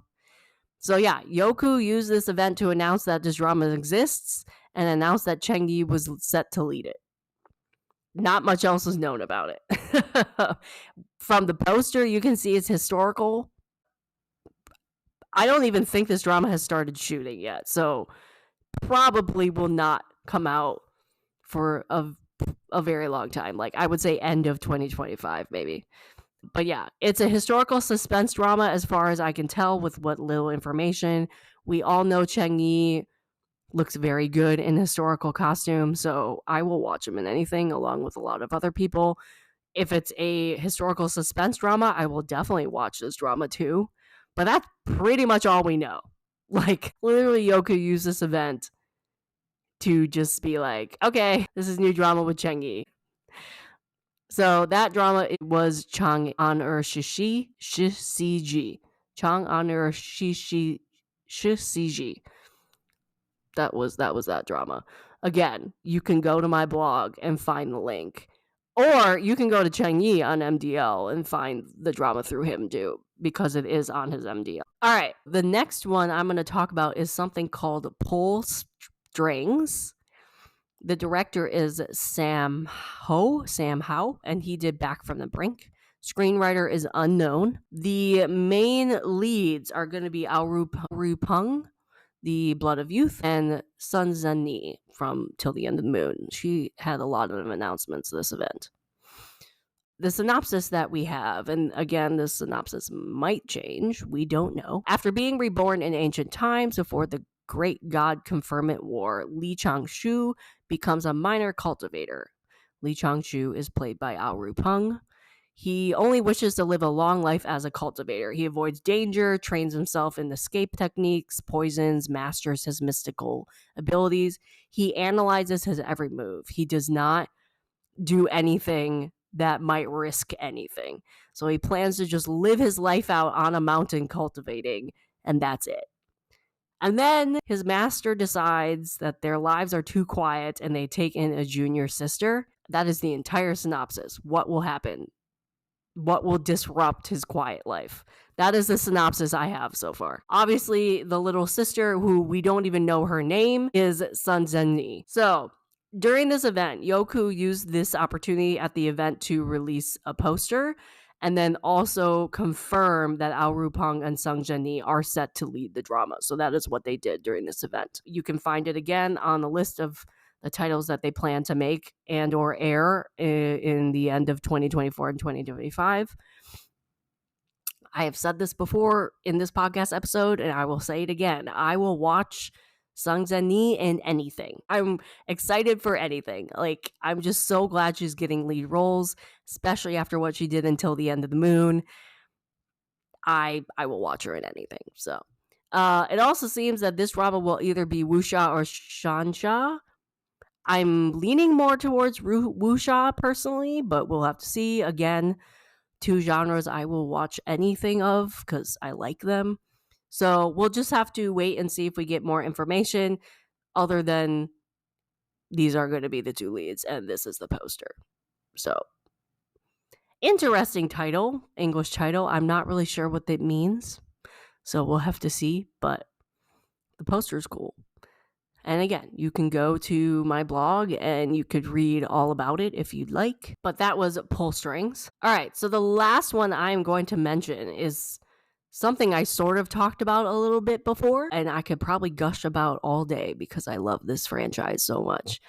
So yeah, Youku used this event to announce that this drama exists and announced that Cheng Yi was set to lead it. Not much else is known about it. From the poster, you can see it's historical. I don't even think this drama has started shooting yet, so probably will not come out for a very long time. Like, I would say end of 2025, maybe. But yeah, it's a historical suspense drama as far as I can tell with what little information. We all know Cheng Yi looks very good in historical costume, so I will watch him in anything along with a lot of other people. If it's a historical suspense drama, I will definitely watch this drama too. But that's pretty much all we know. Like, literally, Youku used this event to just be like, okay, this is new drama with Cheng Yi. So that drama, it was Chang An Shishi Shiji. Chang An Shishi Shiji. That was that drama. Again, you can go to my blog and find the link. Or you can go to Cheng Yi on MDL and find the drama through him too, because it is on his MDL. All right, the next one I'm going to talk about is something called Pull Strings. The director is Sam Ho, and he did Back from the Brink. Screenwriter is unknown. The main leads are going to be Ru Peng, The Blood of Youth, and Sun Zhenni from Till the End of the Moon. She had a lot of announcements this event. The synopsis that we have, and again, this synopsis might change, we don't know. After being reborn in ancient times before the Great God Conferment War, Li Changshu becomes a minor cultivator. Li Changshu is played by Ru Peng. He only wishes to live a long life as a cultivator. He avoids danger, trains himself in escape techniques, poisons, masters his mystical abilities. He analyzes his every move. He does not do anything that might risk anything. So he plans to just live his life out on a mountain cultivating, and that's it. And then his master decides that their lives are too quiet and they take in a junior sister. That is the entire synopsis. What will happen? What will disrupt his quiet life? That is the synopsis I have so far. Obviously, the little sister, who we don't even know her name, is Sun Zhenni. So, during this event, Youku used this opportunity at the event to release a poster and then also confirm that Ru Peng and Sun Zhenni are set to lead the drama. So that is what they did during this event. You can find it again on the list of the titles that they plan to make and or air in the end of 2024 and 2025. I have said this before in this podcast episode, and I will say it again. I will watch Sun Zhenni in anything. I'm excited for anything. Like, I'm just so glad she's getting lead roles, especially after what she did Until the End of the Moon. I will watch her in anything. So, it also seems that this drama will either be wuxia or shansha. I'm leaning more towards wuxia personally, but we'll have to see. Again, two genres I will watch anything of because I like them. So we'll just have to wait and see if we get more information other than these are going to be the two leads and this is the poster. So, interesting title, English title. I'm not really sure what that means. So we'll have to see, but the poster is cool. And again, you can go to my blog and you could read all about it if you'd like. But that was Pull Strings. All right, so the last one I'm going to mention is something I sort of talked about a little bit before, and I could probably gush about all day because I love this franchise so much.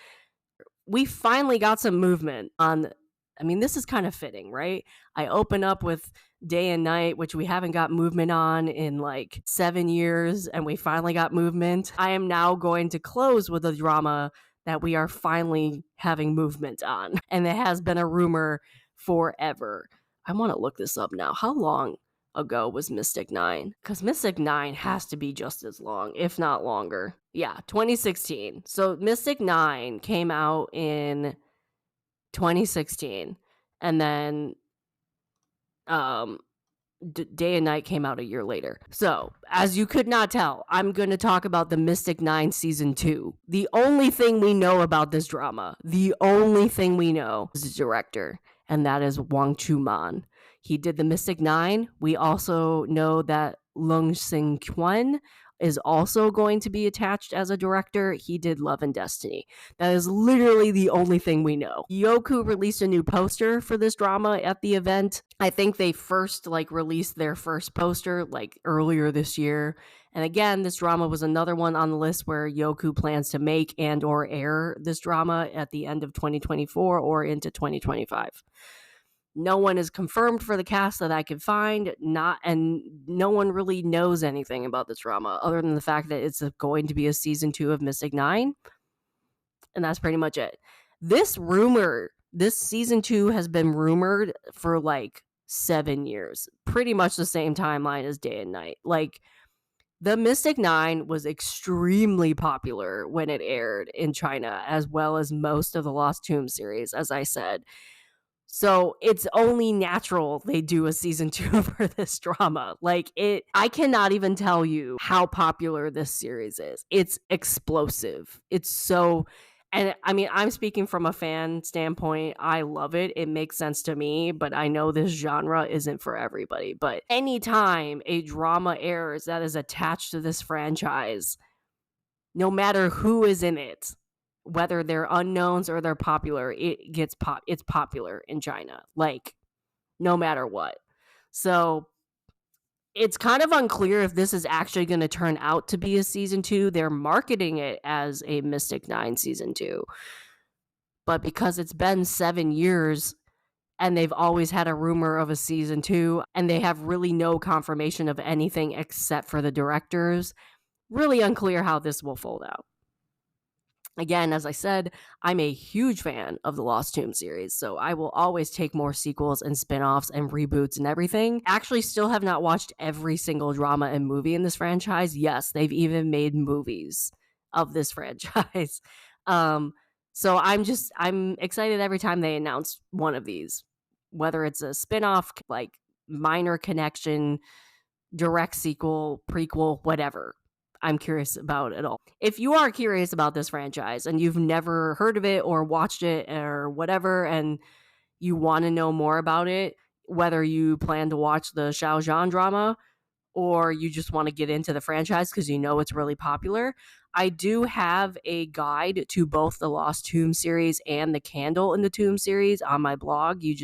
We finally got some movement on. I mean, this is kind of fitting, right? I open up with Day and Night, which we haven't got movement on in like 7 years, and we finally got movement. I am now going to close with a drama that we are finally having movement on, and it has been a rumor forever. I want to look this up now. How long ago was Mystic 9? Because Mystic 9 has to be just as long, if not longer. Yeah, 2016. So Mystic 9 came out in 2016, and then Day and Night came out a year later. So, as you could not tell, I'm going to talk about the Mystic 9 Season 2. The only thing we know about this drama, the only thing we know is the director, and that is Wang Chu-man. He did the Mystic 9. We also know that Lung Sing-kwon is also going to be attached as a director. He did Love and Destiny. That is literally the only thing we know. Youku released a new poster for this drama at the event. I think they first released their first poster earlier this year. And again, this drama was another one on the list where Youku plans to make and or air this drama at the end of 2024 or into 2025. No one is confirmed for the cast that I could find, and no one really knows anything about this drama other than the fact that it's going to be a season 2 of Mystic 9, and that's pretty much it. This season 2 has been rumored for 7 years, pretty much the same timeline as Day and Night. The Mystic 9 was extremely popular when it aired in China, as well as most of the Lost Tomb series, as I said. So it's only natural they do a season 2 for this drama. I cannot even tell you how popular this series is. It's explosive. It's so, and I mean, I'm speaking from a fan standpoint. I love it. It makes sense to me, but I know this genre isn't for everybody. But anytime a drama airs that is attached to this franchise, no matter who is in it, whether they're unknowns or they're popular, it's popular in China, no matter what. So it's kind of unclear if this is actually going to turn out to be a season 2. They're marketing it as a Mystic 9 season 2. But because it's been 7 years and they've always had a rumor of a season 2 and they have really no confirmation of anything except for the directors, really unclear how this will fold out. Again, as I said, I'm a huge fan of the Lost Tomb series, so I will always take more sequels and spin-offs and reboots and everything. Actually, still have not watched every single drama and movie in this franchise. Yes, they've even made movies of this franchise. So I'm excited every time they announce one of these, whether it's a spin-off, minor connection, direct sequel, prequel, whatever. I'm curious about it all. If you are curious about this franchise and you've never heard of it or watched it or whatever, and you want to know more about it, whether you plan to watch the Xiao Zhan drama or you just want to get into the franchise because you know it's really popular, I do have a guide to both the Lost Tomb series and the Candle in the Tomb series on my blog. You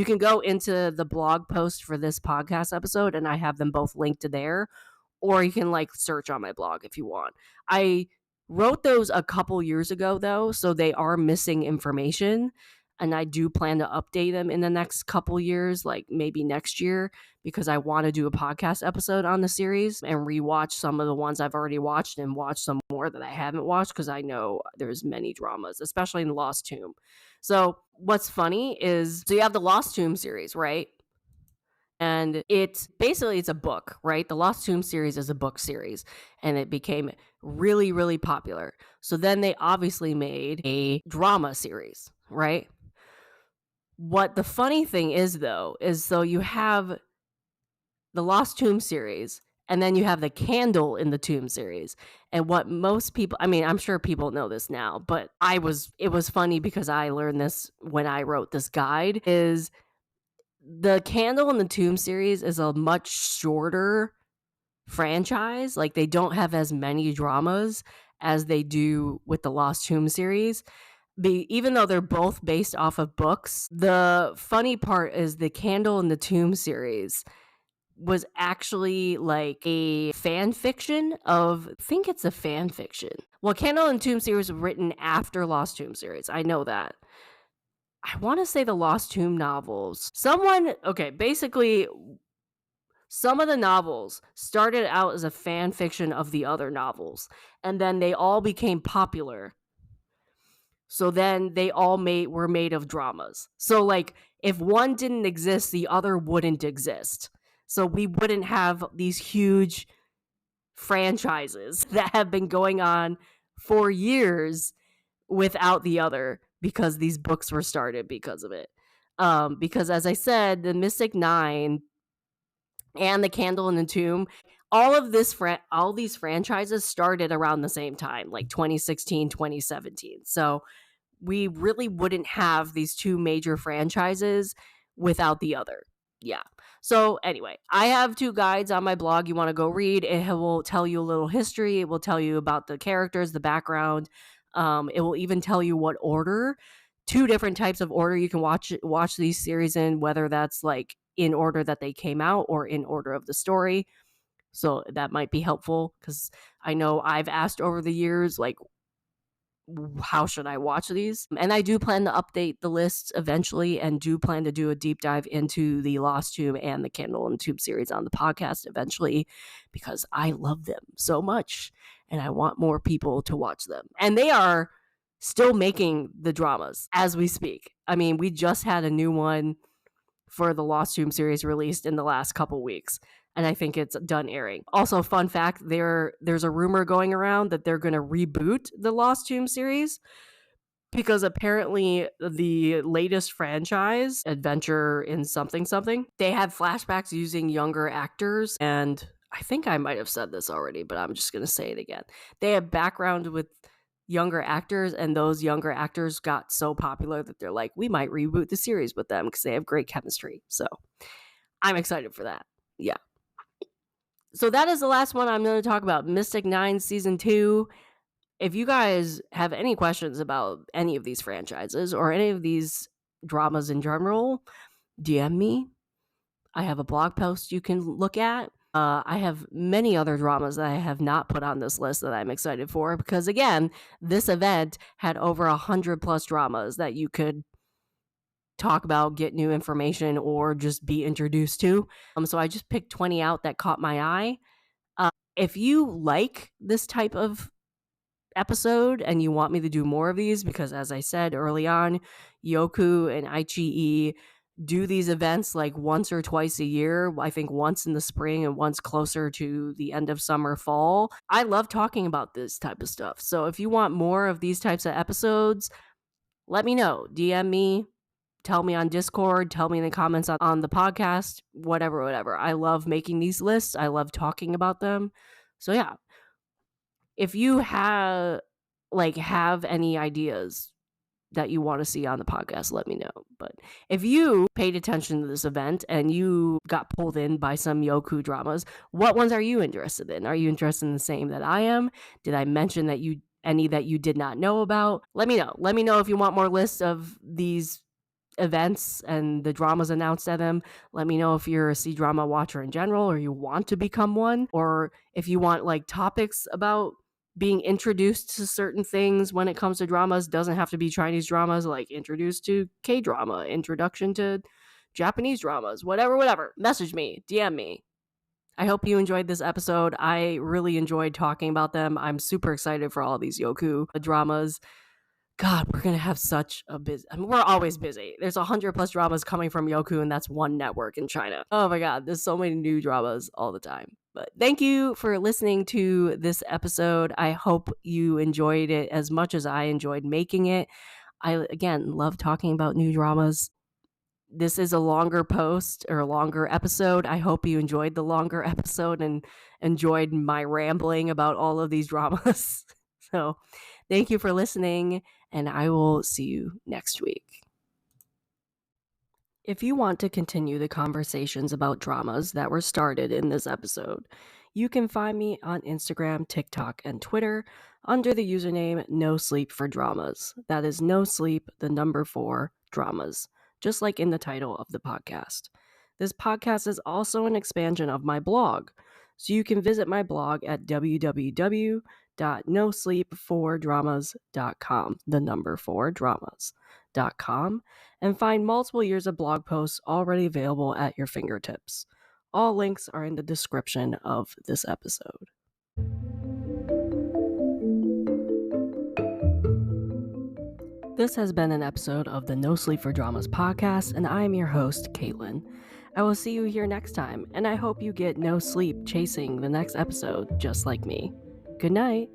can go into the blog post for this podcast episode and I have them both linked to there. Or you can search on my blog if you want. I wrote those a couple years ago though, so they are missing information. And I do plan to update them in the next couple years, maybe next year, because I want to do a podcast episode on the series and rewatch some of the ones I've already watched and watch some more that I haven't watched because I know there's many dramas, especially in the Lost Tomb. So what's funny is, so you have the Lost Tomb series, right? And it's a book, right? The Lost Tomb series is a book series, and it became really, really popular. So then they obviously made a drama series, right? What the funny thing is, though, is so you have the Lost Tomb series, and then you have the Candle in the Tomb series. And what most people, I mean, I'm sure people know this now, but it was funny because I learned this when I wrote this guide, is the Candle in the Tomb series is a much shorter franchise. They don't have as many dramas as they do with the Lost Tomb series. Even though they're both based off of books, the funny part is the Candle in the Tomb series was actually like a fan fiction of, I think it's a fan fiction. Well, Candle and Tomb series was written after Lost Tomb series. I know that. I want to say the Lost Tomb novels. Basically, some of the novels started out as a fan fiction of the other novels, and then they all became popular. So then they all were made of dramas. So like if one didn't exist, the other wouldn't exist. So we wouldn't have these huge franchises that have been going on for years without the other, because these books were started because of it. Because as I said, the Mystic Nine and the Candle in the Tomb, all these franchises started around the same time, like 2016, 2017. So we really wouldn't have these two major franchises without the other. Yeah. So anyway, I have two guides on my blog you want to go read. It will tell you a little history. It will tell you about the characters, the background. It will even tell you what order, two different types of order you can watch these series in, whether that's like in order that they came out or in order of the story. So that might be helpful, because I know I've asked over the years, like, how should I watch these? And I do plan to update the lists eventually, and do plan to do a deep dive into the Lost Tomb and the Candle and Tube series on the podcast eventually, because I love them so much and I want more people to watch them. And they are still making the dramas as we speak. I mean, we just had a new one for the Lost Tomb series released in the last couple weeks, and I think it's done airing. Also, fun fact, there's a rumor going around that they're going to reboot the Lost Tomb series, because apparently the latest franchise, Adventure in something something, they have flashbacks using younger actors, and I think I might have said this already, but I'm just going to say it again. They have background with younger actors, and those younger actors got so popular that they're like, we might reboot the series with them because they have great chemistry. So I'm excited for that. Yeah. So that is the last one I'm going to talk about, Mystic 9 Season 2. If you guys have any questions about any of these franchises or any of these dramas in general, DM me. I have a blog post you can look at. I have many other dramas that I have not put on this list that I'm excited for, because again, this event had over 100+ dramas that you could talk about, get new information, or just be introduced to. So I just picked 20 out that caught my eye. If you like this type of episode and you want me to do more of these, because as I said early on, Youku and Ichi do these events like once or twice a year. I think once in the spring and once closer to the end of summer, fall. I love talking about this type of stuff. So if you want more of these types of episodes, let me know. DM me, tell me on Discord, tell me in the comments on the podcast, whatever. I love making these lists. I love talking about them. So yeah, if you have any ideas that you want to see on the podcast, let me know. But if you paid attention to this event and you got pulled in by some Youku dramas, what ones are you interested in? Are you interested in the same that I am? Did I mention any that you did not know about? Let me know. Let me know if you want more lists of these events and the dramas announced at them. Let me know if you're a C-drama watcher in general, or you want to become one, or if you want like topics about being introduced to certain things when it comes to dramas. Doesn't have to be Chinese dramas, like introduced to K-drama, introduction to Japanese dramas, whatever. Message me, DM me. I hope you enjoyed this episode. I really enjoyed talking about them. I'm super excited for all these Youku dramas. God, we're going to have such a busy... I mean, we're always busy. There's 100+ dramas coming from Youku, and that's one network in China. Oh my God, there's so many new dramas all the time. But thank you for listening to this episode. I hope you enjoyed it as much as I enjoyed making it. I, again, love talking about new dramas. This is a longer post or a longer episode. I hope you enjoyed the longer episode and enjoyed my rambling about all of these dramas. So thank you for listening, and I will see you next week. If you want to continue the conversations about dramas that were started in this episode, You can find me on Instagram, TikTok, and Twitter under the username No Sleep for Dramas. That is No Sleep, the number 4 dramas, just like in the title of the podcast. This podcast is also an expansion of my blog, so you can visit my blog at www.nosleep4dramas.com, the number 4 dramas.com, and find multiple years of blog posts already available at your fingertips. All links are in the description of this episode. This has been an episode of the No Sleep for Dramas podcast, and I am your host, Caitlin. I will see you here next time, and I hope you get no sleep chasing the next episode just like me. Good night.